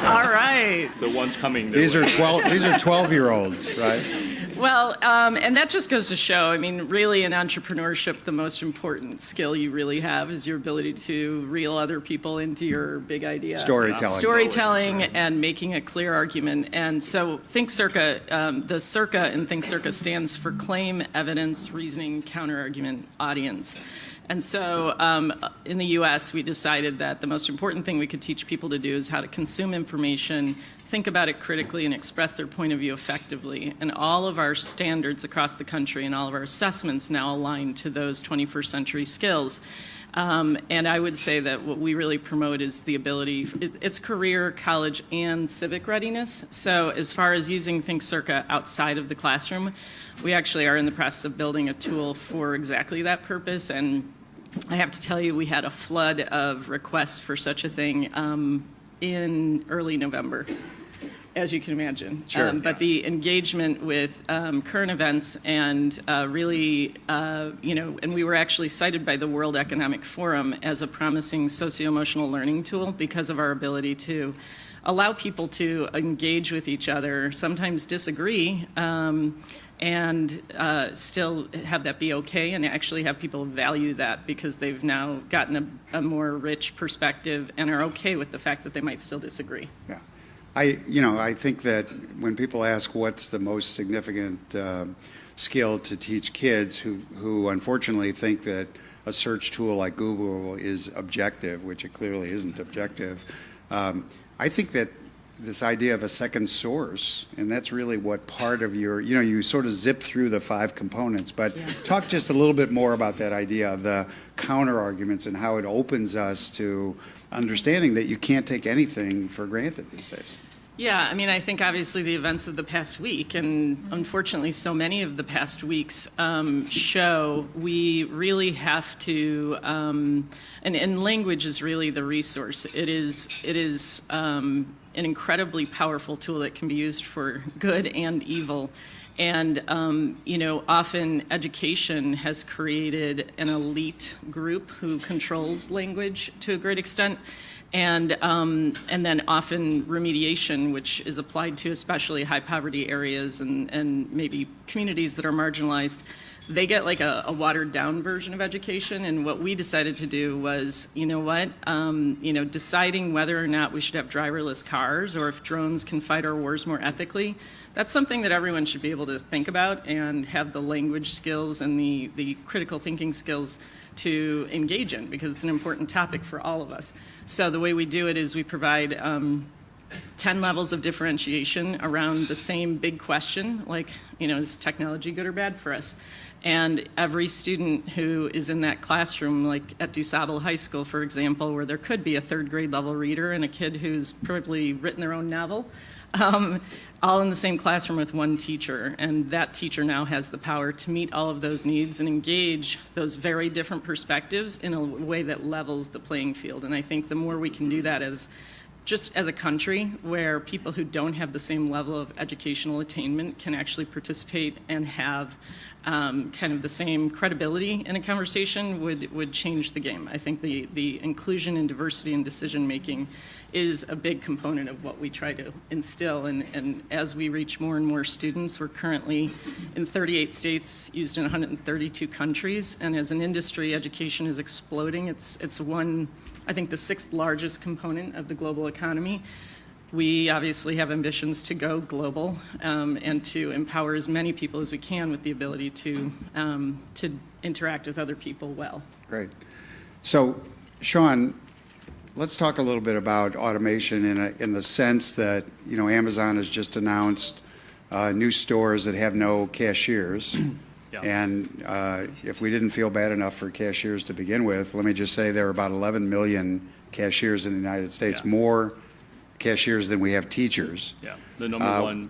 All right. So one's coming. These are 12-year-olds, right? Well, and that just goes to show, I mean, really in entrepreneurship, the most important skill you really have is your ability to reel other people into your big idea. Storytelling and making a clear argument. And so Think Circa, the Circa in Think Circa stands for Claim, Evidence, Reasoning, Counter-Argument, Audience. And so in the U.S., we decided that the most important thing we could teach people to do is how to consume information, think about it critically, and express their point of view effectively. And all of our standards across the country and all of our assessments now align to those 21st century skills. And I would say that what we really promote is the ability, it's career, college, and civic readiness. So as far as using Think Circa outside of the classroom, we actually are in the process of building a tool for exactly that purpose. And I have to tell you, we had a flood of requests for such a thing in early November, as you can imagine. Sure. But the engagement with current events and really, and we were actually cited by the World Economic Forum as a promising socio-emotional learning tool because of our ability to allow people to engage with each other, sometimes disagree, and still have that be okay, and actually have people value that because they've now gotten a more rich perspective and are okay with the fact that they might still disagree. Yeah. I think that when people ask what's the most significant skill to teach kids who unfortunately think that a search tool like Google is objective, which it clearly isn't objective, I think that this idea of a second source, and that's really what part of your, you sort of zip through the 5 components, but talk just a little bit more about that idea of the counter arguments and how it opens us to understanding that you can't take anything for granted these days. Yeah, I mean, I think obviously the events of the past week, and unfortunately so many of the past weeks, show we really have to, and language is really the resource. It is an incredibly powerful tool that can be used for good and evil. And, often education has created an elite group who controls language to a great extent. And then often remediation, which is applied to especially high poverty areas and maybe communities that are marginalized, they get like a watered down version of education. And what we decided to do was, deciding whether or not we should have driverless cars or if drones can fight our wars more ethically. That's something that everyone should be able to think about and have the language skills and the critical thinking skills to engage in, because it's an important topic for all of us. So the way we do it is we provide 10 levels of differentiation around the same big question, like, is technology good or bad for us? And every student who is in that classroom, like at DuSable High School, for example, where there could be a third grade level reader and a kid who's probably written their own novel, all in the same classroom with one teacher. And that teacher now has the power to meet all of those needs and engage those very different perspectives in a way that levels the playing field. And I think the more we can do that as a country, where people who don't have the same level of educational attainment can actually participate and have kind of the same credibility in a conversation would change the game. I think the inclusion and diversity in decision making is a big component of what we try to instill. And as we reach more and more students, we're currently in 38 states, used in 132 countries. And as an industry, education is exploding. It's I think the 6th largest component of the global economy. We obviously have ambitions to go global and to empower as many people as we can with the ability to interact with other people well. Great. So, Sean, let's talk a little bit about automation in the sense that, Amazon has just announced new stores that have no cashiers. Yeah. And if we didn't feel bad enough for cashiers to begin with, let me just say there are about 11 million cashiers in the United States, more cashiers than we have teachers. Yeah, the number one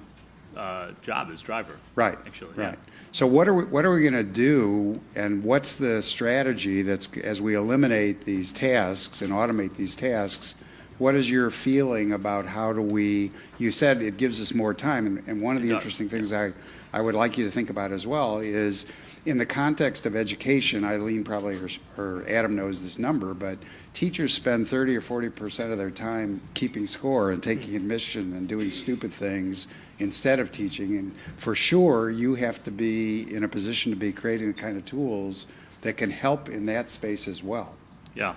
job is driver. Right. Actually, right. Yeah. So what are we going to do, and what's the strategy that's as we eliminate these tasks and automate these tasks? What is your feeling about how do we? You said it gives us more time, and one of the interesting things I would like you to think about as well is in the context of education. Eileen probably or Adam knows this number, but teachers spend 30 or 40% of their time keeping score and taking admission and doing stupid things instead of teaching. And for sure, you have to be in a position to be creating the kind of tools that can help in that space as well. Yeah.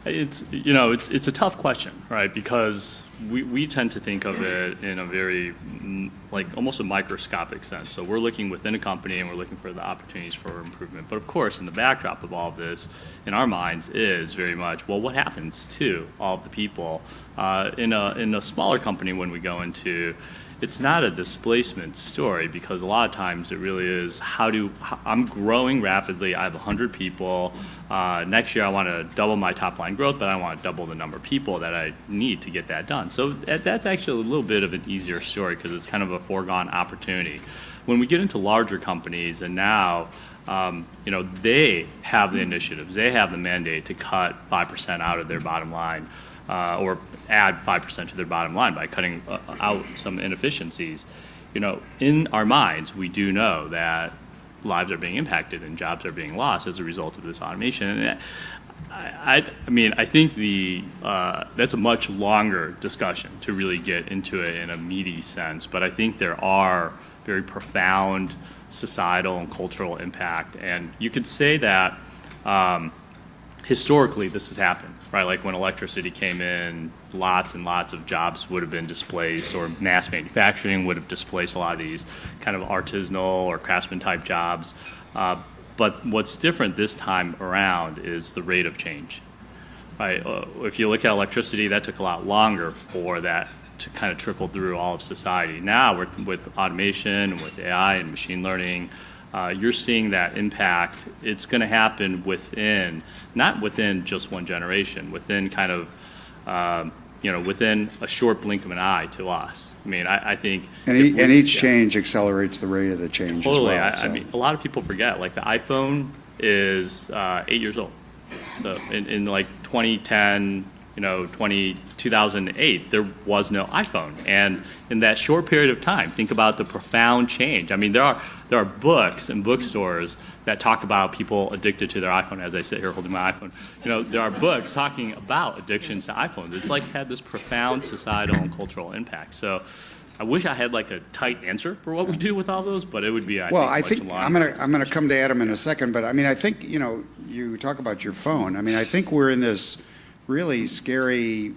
It's a tough question, right? Because we tend to think of it in a very almost a microscopic sense. So we're looking within a company and we're looking for the opportunities for improvement. But of course, in the backdrop of all of this, in our minds, is very much, well, what happens to all of the people in a smaller company when we go into? It's not a displacement story, because a lot of times it really is I'm growing rapidly. I have 100 people. Next year I want to double my top line growth, but I want to double the number of people that I need to get that done. So that's actually a little bit of an easier story, because it's kind of a foregone opportunity. When we get into larger companies, and now they have the initiatives, they have the mandate to cut 5% out of their bottom line. Or add 5% to their bottom line by cutting out some inefficiencies. In our minds, we do know that lives are being impacted and jobs are being lost as a result of this automation. And I think that's a much longer discussion to really get into it in a meaty sense. But I think there are very profound societal and cultural impact. And you could say that historically this has happened. Right, like when electricity came in, lots and lots of jobs would have been displaced, or mass manufacturing would have displaced a lot of these kind of artisanal or craftsman type jobs. But what's different this time around is the rate of change. Right, if you look at electricity, that took a lot longer for that to kind of trickle through all of society. Now, with automation, with AI and machine learning, you're seeing that impact. It's going to happen not within just one generation, within kind of within a short blink of an eye to us. I mean, I think... And each change accelerates the rate of the change totally. as well. I mean, a lot of people forget, like the iPhone is 8 years old. So in like 2010, 2008, there was no iPhone. And in that short period of time, think about the profound change. I mean, there are books and bookstores that talk about people addicted to their iPhone. As I sit here holding my iPhone, there are books talking about addictions to iPhones. It's like had this profound societal and cultural impact. So I wish I had like a tight answer for what we do with all those, but it would be, I think I'm gonna come to Adam in a second, but I mean, I think, you talk about your phone. I mean, I think we're in this really scary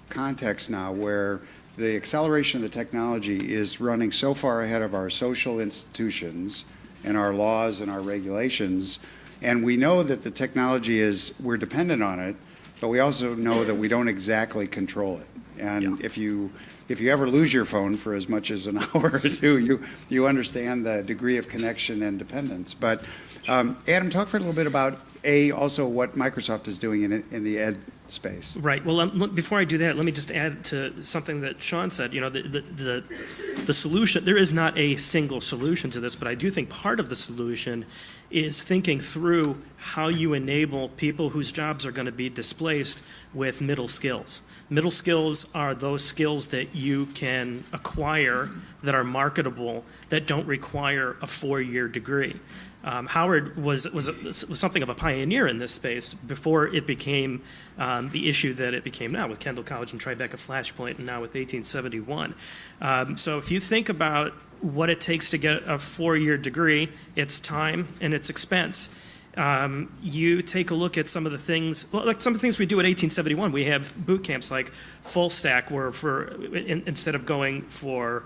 context now where the acceleration of the technology is running so far ahead of our social institutions and our laws and our regulations. And we know that the technology we're dependent on it, but we also know that we don't exactly control it. And if you ever lose your phone for as much as an hour or two, you understand the degree of connection and dependence. But Adam, talk for a little bit about also what Microsoft is doing in the ed space. Right. Well, before I do that, let me just add to something that Sean said. The solution, there is not a single solution to this, but I do think part of the solution is thinking through how you enable people whose jobs are going to be displaced with middle skills. Middle skills are those skills that you can acquire that are marketable, that don't require a 4-year degree. Howard was something of a pioneer in this space before it became the issue that it became now with Kendall College and Tribeca Flashpoint and now with 1871. So if you think about what it takes to get a 4-year degree, it's time and it's expense. You take a look at some of the things, like some of the things we do at 1871. We have boot camps like Full Stack, where instead of going for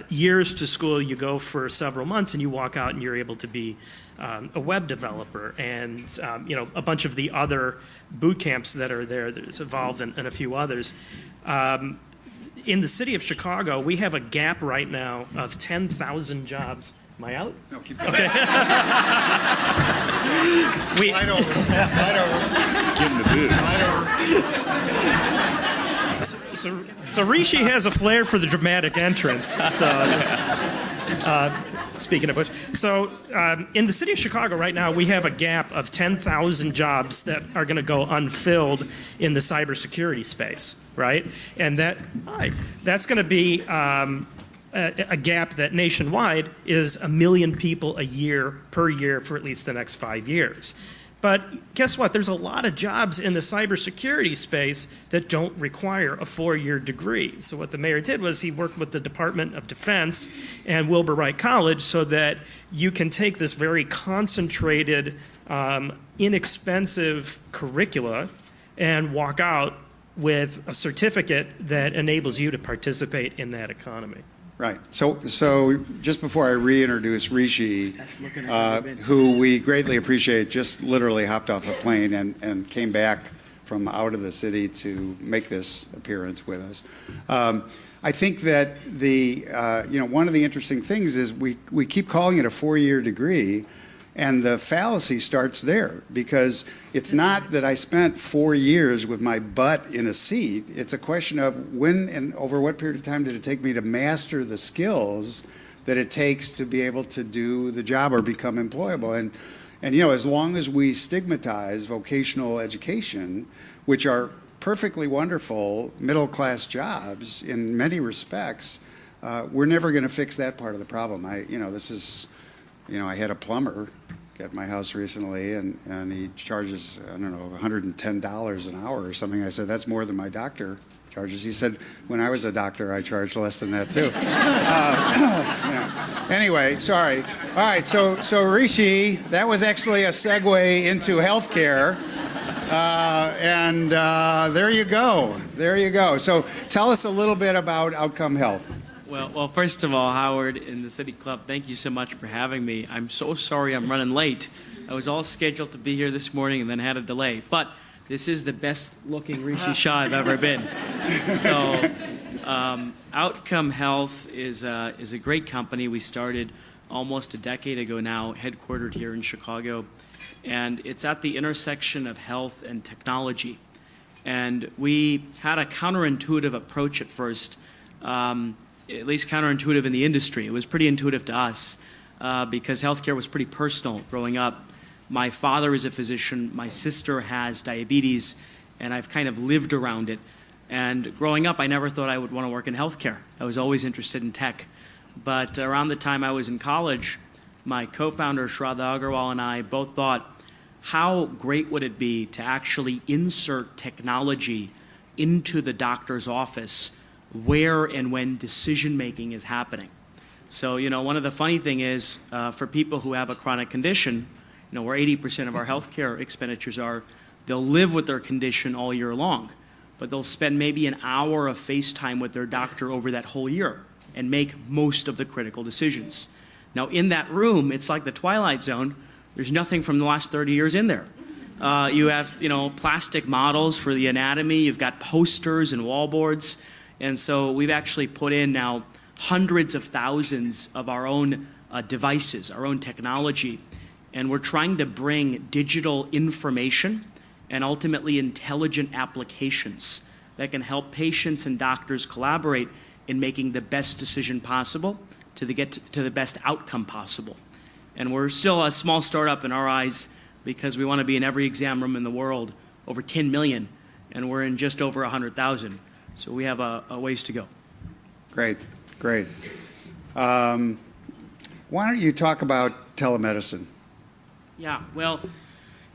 years to school, you go for several months and you walk out and you're able to be a web developer, and a bunch of the other boot camps that are there. There's Evolve and a few others. In the city of Chicago, we have a gap right now of 10,000 jobs. Am I out? No, keep going. Okay. Slide over. Slide over. Give him the boot. Slide over. So Rishi has a flair for the dramatic entrance. So, speaking of which, so in the city of Chicago right now, we have a gap of 10,000 jobs that are going to go unfilled in the cybersecurity space, right? And that's going to be a gap that nationwide is 1 million people per year for at least the next 5 years. But guess what? There's a lot of jobs in the cybersecurity space that don't require a 4-year degree. So what the mayor did was he worked with the Department of Defense and Wilbur Wright College so that you can take this very concentrated, inexpensive curricula and walk out with a certificate that enables you to participate in that economy. Right. So just before I reintroduce Rishi, who we greatly appreciate, just literally hopped off a plane and came back from out of the city to make this appearance with us. I think that one of the interesting things is we keep calling it a 4-year degree, and the fallacy starts there, because it's not that I spent 4 years with my butt in a seat. It's a question of when and over what period of time did it take me to master the skills that it takes to be able to do the job or become employable. And as long as we stigmatize vocational education, which are perfectly wonderful middle-class jobs in many respects, we're never going to fix that part of the problem. I had a plumber at my house recently, and he charges, I don't know, $110 an hour or something. I said, that's more than my doctor charges. He said, when I was a doctor, I charged less than that too. Anyway, sorry. All right, so Rishi, that was actually a segue into healthcare. And there you go. There you go. So tell us a little bit about Outcome Health. Well, first of all, Howard and the City Club, thank you so much for having me. I'm so sorry I'm running late. I was all scheduled to be here this morning and then had a delay. But this is the best-looking Rishi Shah I've ever been. So, Outcome Health is a great company. We started almost a decade ago now, headquartered here in Chicago. And it's at the intersection of health and technology. And we had a counterintuitive approach at first, at least counterintuitive in the industry. It was pretty intuitive to us because healthcare was pretty personal growing up. My father is a physician, my sister has diabetes, and I've kind of lived around it. And growing up, I never thought I would want to work in healthcare. I was always interested in tech. But around the time I was in college, my co-founder, Shraddha Agarwal, and I both thought, how great would it be to actually insert technology into the doctor's office where and when decision-making is happening? So, one of the funny thing is, for people who have a chronic condition, where 80% of our healthcare expenditures are, they'll live with their condition all year long, but they'll spend maybe an hour of FaceTime with their doctor over that whole year and make most of the critical decisions. Now, in that room, it's like the Twilight Zone. There's nothing from the last 30 years in there. You have, plastic models for the anatomy. You've got posters and wallboards. And so we've actually put in now hundreds of thousands of our own devices, our own technology. And we're trying to bring digital information and ultimately intelligent applications that can help patients and doctors collaborate in making the best decision possible to get to the best outcome possible. And we're still a small startup in our eyes because we want to be in every exam room in the world, over 10 million, and we're in just over 100,000. So we have a ways to go. Great, great. Why don't you talk about telemedicine? Yeah, well,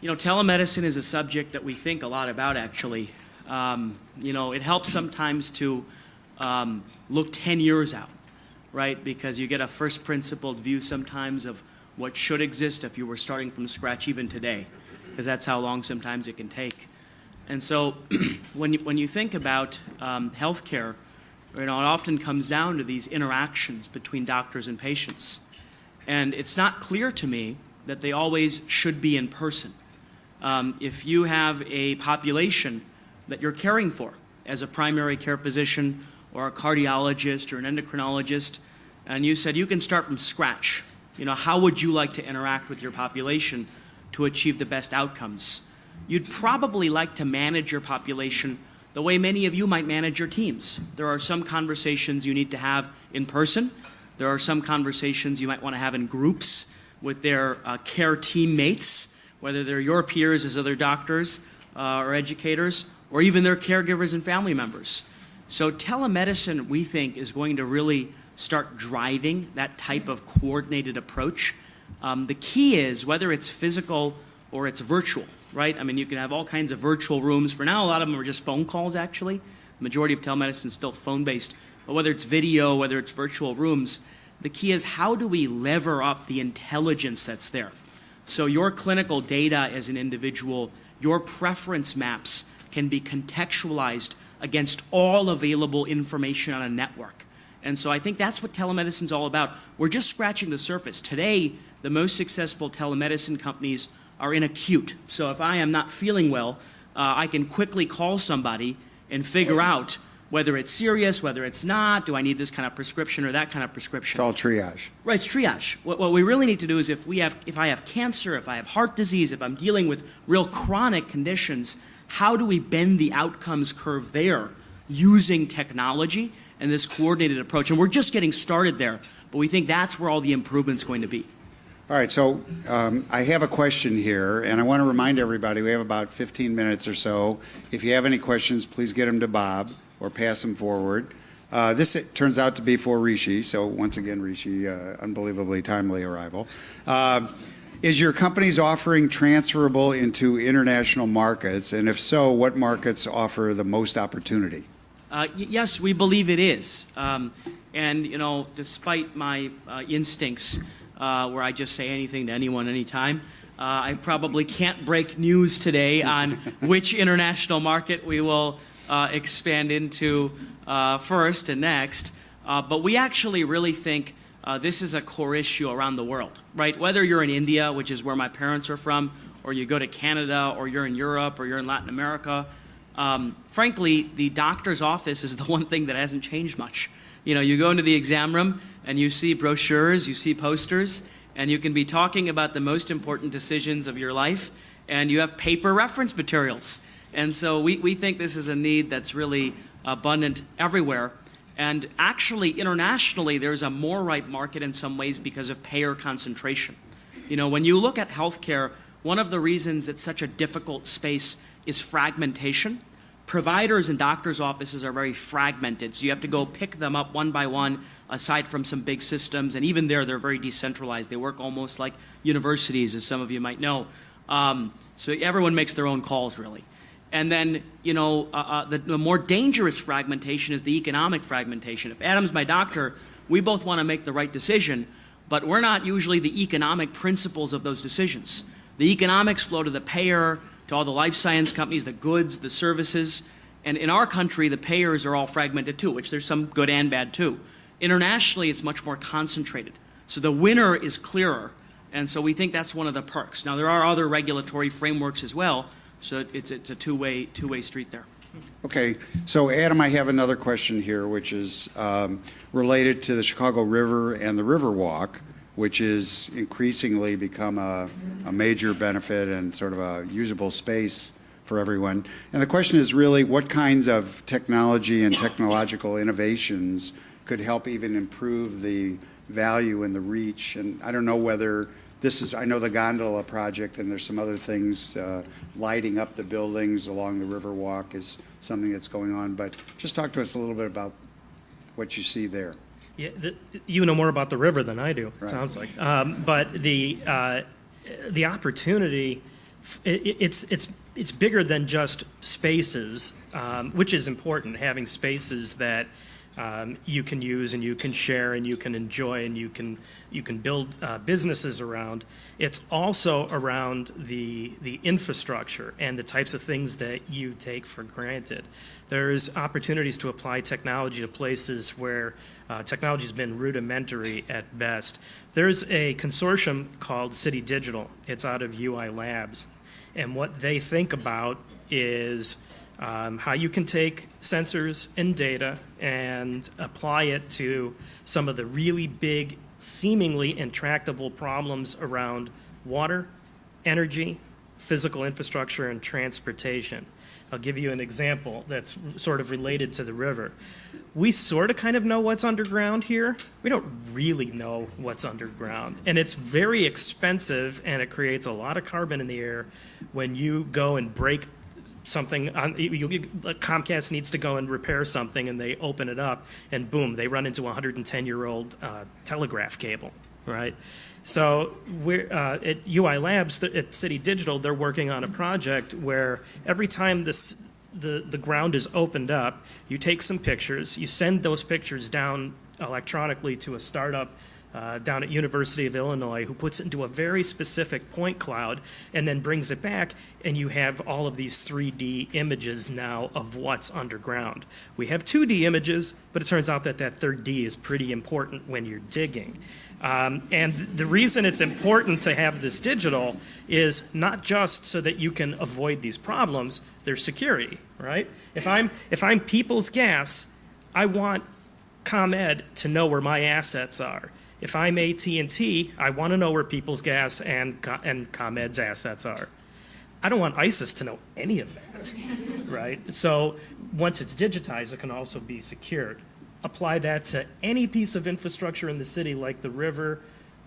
telemedicine is a subject that we think a lot about, actually. It helps sometimes to look 10 years out, right? Because you get a first principled view sometimes of what should exist if you were starting from scratch even today, because that's how long sometimes it can take. And so when you think about healthcare, it often comes down to these interactions between doctors and patients. And it's not clear to me that they always should be in person. If you have a population that you're caring for as a primary care physician or a cardiologist or an endocrinologist, and you said you can start from scratch, how would you like to interact with your population to achieve the best outcomes? You'd probably like to manage your population the way many of you might manage your teams. There are some conversations you need to have in person. There are some conversations you might want to have in groups with their care teammates, whether they're your peers as other doctors or educators, or even their caregivers and family members. So telemedicine, we think, is going to really start driving that type of coordinated approach. The key is whether it's physical or it's virtual, right? I mean, you can have all kinds of virtual rooms. For now, a lot of them are just phone calls, actually. The majority of telemedicine is still phone-based. But whether it's video, whether it's virtual rooms, the key is how do we lever up the intelligence that's there? So your clinical data as an individual, your preference maps can be contextualized against all available information on a network. And so I think that's what telemedicine is all about. We're just scratching the surface. Today, the most successful telemedicine companies are in acute. So if I am not feeling well, I can quickly call somebody and figure out whether it's serious, whether it's not, do I need this kind of prescription or that kind of prescription? It's all triage. Right, it's triage. What we really need to do is if I have cancer, if I have heart disease, if I'm dealing with real chronic conditions, how do we bend the outcomes curve there using technology and this coordinated approach? And we're just getting started there, but we think that's where all the improvement's going to be. All right, so I have a question here, and I want to remind everybody we have about 15 minutes or so. If you have any questions, please get them to Bob or pass them forward. This turns out to be for Rishi, so once again, Rishi, unbelievably timely arrival. Is your company's offering transferable into international markets? And if so, what markets offer the most opportunity? Yes, we believe it is. And, despite my instincts, where I just say anything to anyone, anytime, I probably can't break news today on which international market we will expand into first and next. But we actually really think this is a core issue around the world, right? Whether you're in India, which is where my parents are from, or you go to Canada, or you're in Europe, or you're in Latin America, frankly, the doctor's office is the one thing that hasn't changed much. You go into the exam room and you see brochures, you see posters, and you can be talking about the most important decisions of your life, and you have paper reference materials. And so we think this is a need that's really abundant everywhere. And actually, internationally, there's a more ripe market in some ways because of payer concentration. You know, when you look at healthcare, one of the reasons it's such a difficult space is fragmentation. Providers and doctors' offices are very fragmented, so you have to go pick them up one by one, aside from some big systems, and even there, they're very decentralized. They work almost like universities, as some of you might know. So everyone makes their own calls, really. And then, you know, the more dangerous fragmentation is the economic fragmentation. If Adam's my doctor, we both want to make the right decision, but we're not usually the economic principles of those decisions. The economics flow to the payer, to all the life science companies, the goods, the services. And in our country, the payers are all fragmented too, which there's some good and bad too. Internationally, it's much more concentrated. So the winner is clearer. And so we think that's one of the perks. Now, there are other regulatory frameworks as well, so it's a two-way street there. Okay, so Adam, I have another question here, which is related to the Chicago River and the Riverwalk, which is increasingly become a major benefit and sort of a usable space for everyone. And the question is really what kinds of technology and technological innovations could help even improve the value and the reach. And I don't know whether this is, I know the gondola project and there's some other things, lighting up the buildings along the Riverwalk is something that's going on, but just talk to us a little bit about what you see there. Yeah, you know more about the river than I do, Right. it sounds like. But the opportunity, it's bigger than just spaces, which is important, having spaces that you can use and you can share and you can enjoy and you can build businesses around. It's also around the infrastructure and the types of things that you take for granted. There's opportunities to apply technology to places where technology has been rudimentary at best. There's a consortium called City Digital. It's out of UI Labs. And what they think about is how you can take sensors and data and apply it to some of the really big, seemingly intractable problems around water, energy, physical infrastructure, and transportation. I'll give you an example that's sort of related to the river. We sort of kind of know what's underground here. We don't really know what's underground. And it's very expensive, and it creates a lot of carbon in the air when you go and break something. Comcast needs to go and repair something, and they open it up, and boom, they run into a 110-year-old telegraph cable, right? So we're, at UI Labs, at City Digital, they're working on a project where every time the ground is opened up, you take some pictures, you send those pictures down electronically to a startup down at University of Illinois who puts it into a very specific point cloud and then brings it back, and you have all of these 3D images now of what's underground. We have 2D images, but it turns out that that third D is pretty important when you're digging. And the reason it's important to have this digital is not just so that you can avoid these problems, there's security, right? If I'm People's Gas, I want ComEd to know where my assets are. If I'm AT&T, I want to know where People's Gas and ComEd's assets are. I don't want ISIS to know any of that, right? So once it's digitized, it can also be secured. Apply that to any piece of infrastructure in the city, like the river,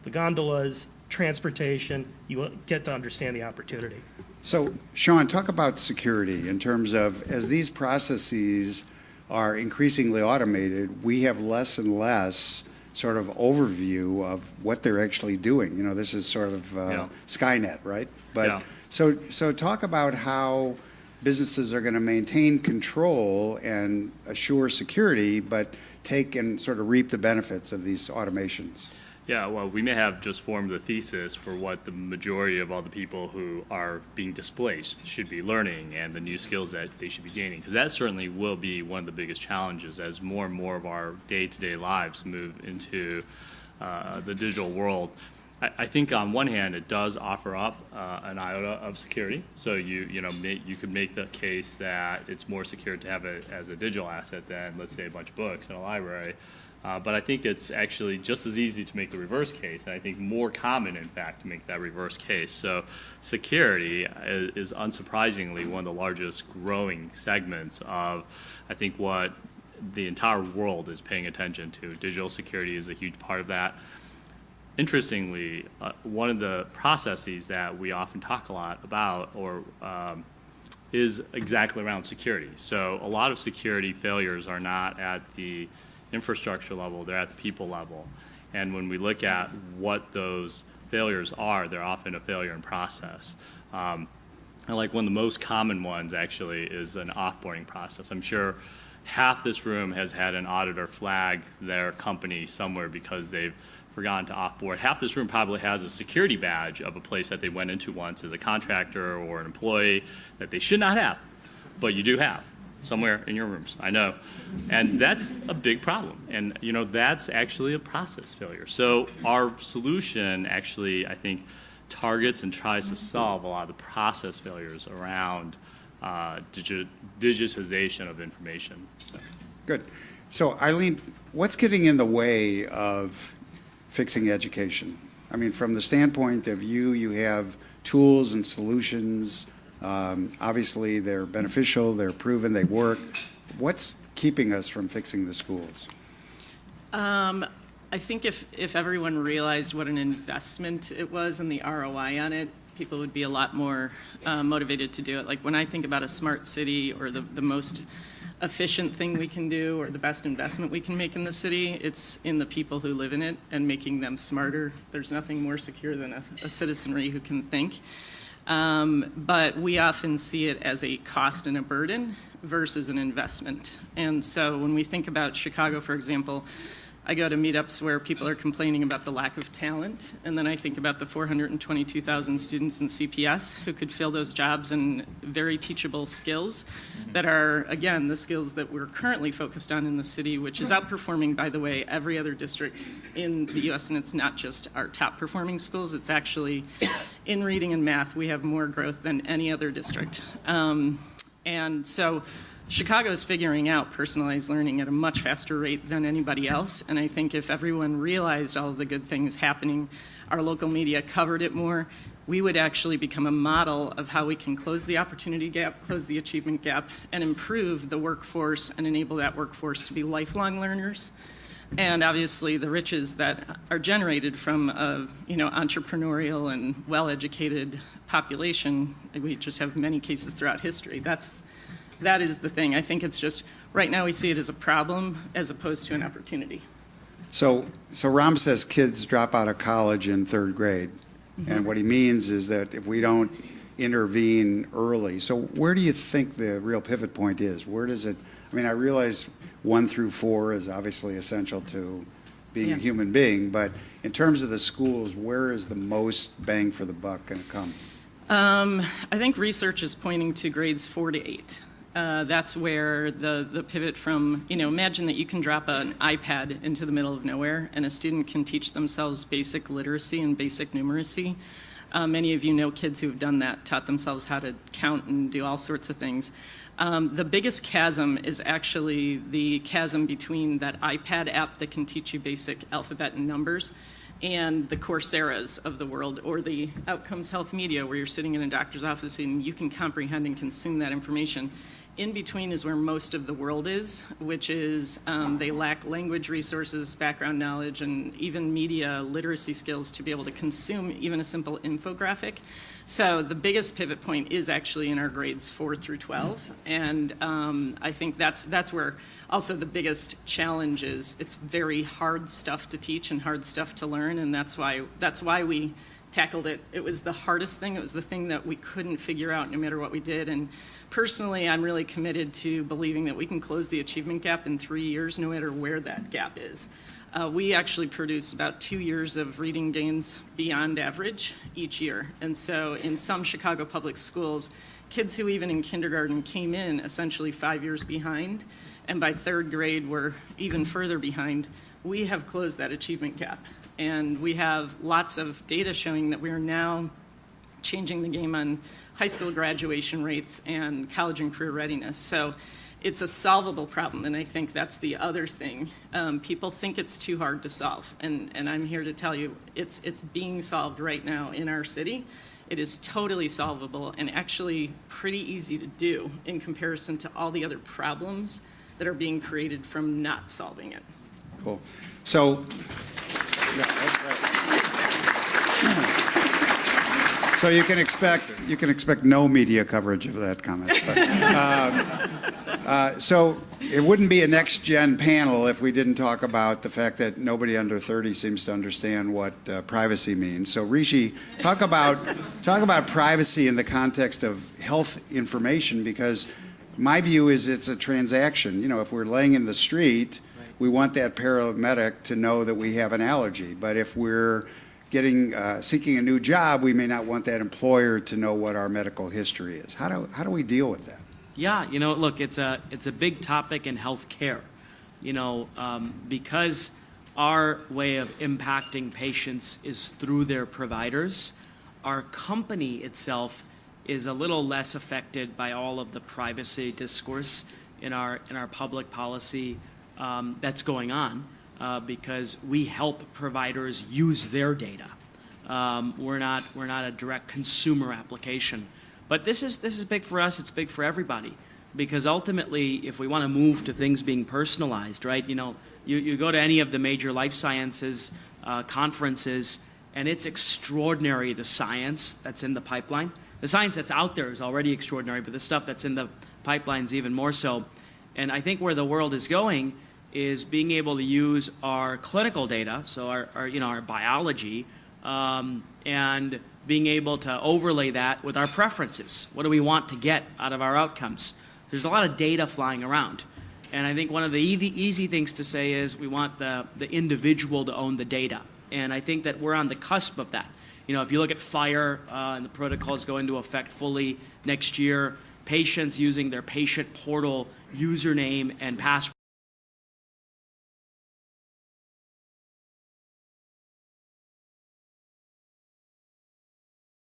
the gondolas, transportation, you will get to understand the opportunity. So, Sean, talk about security in terms of, as these processes are increasingly automated, we have less and less sort of overview of what they're actually doing. You know, this is sort of Skynet, right? But so talk about how businesses are going to maintain control and assure security, but take and sort of reap the benefits of these automations. Yeah, well, we may have just formed the thesis for what the majority of all the people who are being displaced should be learning and the new skills that they should be gaining, because that certainly will be one of the biggest challenges as more and more of our day-to-day lives move into the digital world. I think on one hand it does offer up an iota of security. So you could make the case that it's more secure to have it as a digital asset than, let's say, a bunch of books in a library. But I think it's actually just as easy to make the reverse case, and I think more common, in fact, to make that reverse case. So security is unsurprisingly one of the largest growing segments of, I think, what the entire world is paying attention to. Digital security is a huge part of that. Interestingly, one of the processes that we often talk a lot about is exactly around security. So a lot of security failures are not at the infrastructure level, they're at the people level. And when we look at what those failures are, they're often a failure in process. And like one of the most common ones actually is an offboarding process. I'm sure half this room has had an auditor flag their company somewhere because they've forgotten to offboard. Half this room probably has a security badge of a place that they went into once as a contractor or an employee that they should not have, but you do have somewhere in your rooms, I know. And that's a big problem. And that's actually a process failure. So our solution actually, I think, targets and tries to solve a lot of the process failures around digitization of information. So. Good. So Eileen, what's getting in the way of fixing education? I mean, from the standpoint of you have tools and solutions. Obviously, they're beneficial, they're proven, they work. What's keeping us from fixing the schools? I think if everyone realized what an investment it was and the ROI on it, people would be a lot more motivated to do it. Like when I think about a smart city or the most efficient thing we can do or the best investment we can make in the city, it's in the people who live in it and making them smarter. There's nothing more secure than a citizenry who can think. But we often see it as a cost and a burden versus an investment. And so when we think about Chicago, for example, I go to meetups where people are complaining about the lack of talent, and then I think about the 422,000 students in CPS who could fill those jobs in very teachable skills that are, again, the skills that we're currently focused on in the city, which is outperforming, by the way, every other district in the U.S., and it's not just our top-performing schools. It's actually, in reading and math, we have more growth than any other district. And so Chicago is figuring out personalized learning at a much faster rate than anybody else, and I think if everyone realized all of the good things happening, our local media covered it more, we would actually become a model of how we can close the opportunity gap, close the achievement gap, and improve the workforce and enable that workforce to be lifelong learners. And obviously the riches that are generated from a entrepreneurial and well-educated population, we just have many cases throughout history. That is the thing. I think it's just, right now we see it as a problem as opposed to an opportunity. So Ram says kids drop out of college in third grade. Mm-hmm. And what he means is that if we don't intervene early, so where do you think the real pivot point is? Where does it, I mean, I realize 1 through 4 is obviously essential to being a human being, but in terms of the schools, where is the most bang for the buck going to come? I think research is pointing to grades 4 to 8. That's where the pivot from, imagine that you can drop an iPad into the middle of nowhere and a student can teach themselves basic literacy and basic numeracy. Many of you know kids who have done that, taught themselves how to count and do all sorts of things. The biggest chasm is actually the chasm between that iPad app that can teach you basic alphabet and numbers and the Coursera's of the world, or the Outcomes Health Media, where you're sitting in a doctor's office and you can comprehend and consume that information. In between is where most of the world is, which is they lack language resources, background knowledge, and even media literacy skills to be able to consume even a simple infographic. So the biggest pivot point is actually in our grades 4 through 12, and I think that's where also the biggest challenge is. It's very hard stuff to teach and hard stuff to learn, and that's why we tackled it. It was the hardest thing. It was the thing that we couldn't figure out no matter what we did. And personally, I'm really committed to believing that we can close the achievement gap in 3 years, no matter where that gap is. We actually produce about 2 years of reading gains beyond average each year. And so in some Chicago public schools, kids who even in kindergarten came in essentially 5 years behind, and by third grade were even further behind, we have closed that achievement gap. And we have lots of data showing that we are now changing the game on high school graduation rates and college and career readiness. So It's a solvable problem, and I think that's the other thing. People think it's too hard to solve, and I'm here to tell you it's being solved right now in our city. It is totally solvable and actually pretty easy to do in comparison to all the other problems that are being created from not solving it. Cool. So, yeah, that's right. So you can expect no media coverage of that comment. But, so it wouldn't be a next-gen panel if we didn't talk about the fact that nobody under 30 seems to understand what privacy means. So Rishi, talk about privacy in the context of health information, because my view is it's a transaction. You know, if we're laying in the street, we want that paramedic to know that we have an allergy. But if we're seeking a new job, we may not want that employer to know what our medical history is. How do we deal with that? Yeah, you know, look, it's a big topic in healthcare. You know, because our way of impacting patients is through their providers, our company itself is a little less affected by all of the privacy discourse in our public policy that's going on. Because we help providers use their data. We're not a direct consumer application. But this is big for us. It's big for everybody, because ultimately, if we want to move to things being personalized, right? You know, you go to any of the major life sciences conferences, and it's extraordinary, the science that's in the pipeline. The science that's out there is already extraordinary, but the stuff that's in the pipeline is even more so. And I think where the world is going is being able to use our clinical data, so our biology, and being able to overlay that with our preferences. What do we want to get out of our outcomes? There's a lot of data flying around. And I think one of the easy things to say is we want the individual to own the data. And I think that we're on the cusp of that. You know, if you look at FHIR, and the protocols go into effect fully next year, patients using their patient portal username and password